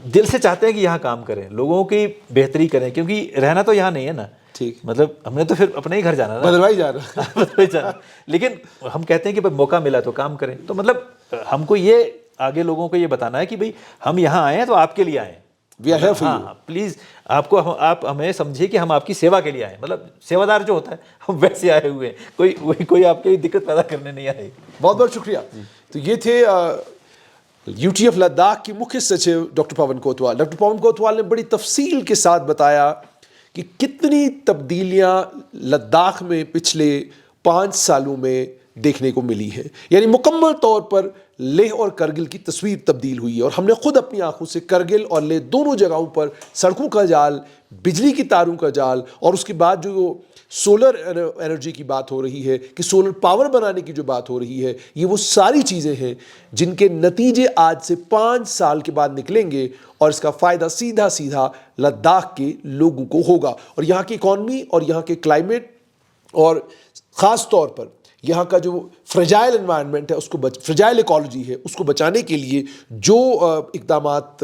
दिल से चाहते हैं कि यहाँ काम करें, लोगों की बेहतरी करें, क्योंकि रहना तो यहाँ नहीं है ना। ठीक, मतलब हमने तो फिर अपने ही घर जाना ना, बदलवाई जा रहा बदलवाई जाना। लेकिन हम कहते हैं कि भाई मौका मिला तो काम करें। तो मतलब हमको ये आगे लोगों को ये बताना है कि भाई हम यहाँ आए हैं तो आपके लिए आए हैं। We are here for you. हाँ, प्लीज़ आप हमें समझिए कि हम आपकी सेवा के लिए आए हैं, मतलब सेवादार जो होता है हम वैसे आए हुए हैं, कोई आपके दिक्कत पैदा करने नहीं आए। बहुत बहुत शुक्रिया। तो ये थे यूटीएफ लद्दाख के मुख्य सचिव डॉक्टर पवन कोतवाल। डॉक्टर पवन कोतवाल ने बड़ी तफसील के साथ बताया कि कितनी तब्दीलियां लद्दाख में पिछले 5 सालों में देखने को मिली है। यानी मुकम्मल तौर पर लेह और करगिल की तस्वीर तब्दील हुई है, और हमने खुद अपनी आंखों से करगिल और लेह दोनों जगहों पर सड़कों का जाल, बिजली की तारों का जाल, और उसके बाद जो सोलर एनर्जी की बात हो रही है, कि सोलर पावर बनाने की जो बात हो रही है, ये वो सारी चीज़ें हैं जिनके नतीजे आज से 5 साल के बाद निकलेंगे, और इसका फ़ायदा सीधा सीधा लद्दाख के लोगों को होगा। और यहाँ की इकॉनमी और यहाँ के क्लाइमेट, और ख़ास तौर पर यहाँ का जो फ्रेजाइल एनवायरनमेंट है, उसको फ्रेजाइल इकोलॉजी है, उसको बचाने के लिए जो इक़दामात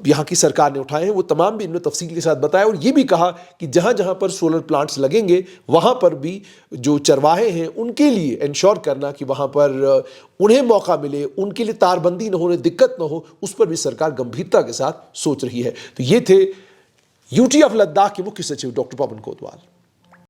यहाँ की सरकार ने उठाए हैं, वो तमाम भी इन्होंने तफसील के साथ बताया। और ये भी कहा कि जहाँ जहाँ पर सोलर प्लांट्स लगेंगे वहाँ पर भी जो चरवाहे हैं उनके लिए इंश्योर करना कि वहाँ पर उन्हें मौका मिले, उनके लिए तारबंदी न होने, दिक्कत न हो, उस पर भी सरकार गंभीरता के साथ सोच रही है। तो ये थे यूटीएफ लद्दाख के मुख्य सचिव डॉक्टर पवन कोतवाल।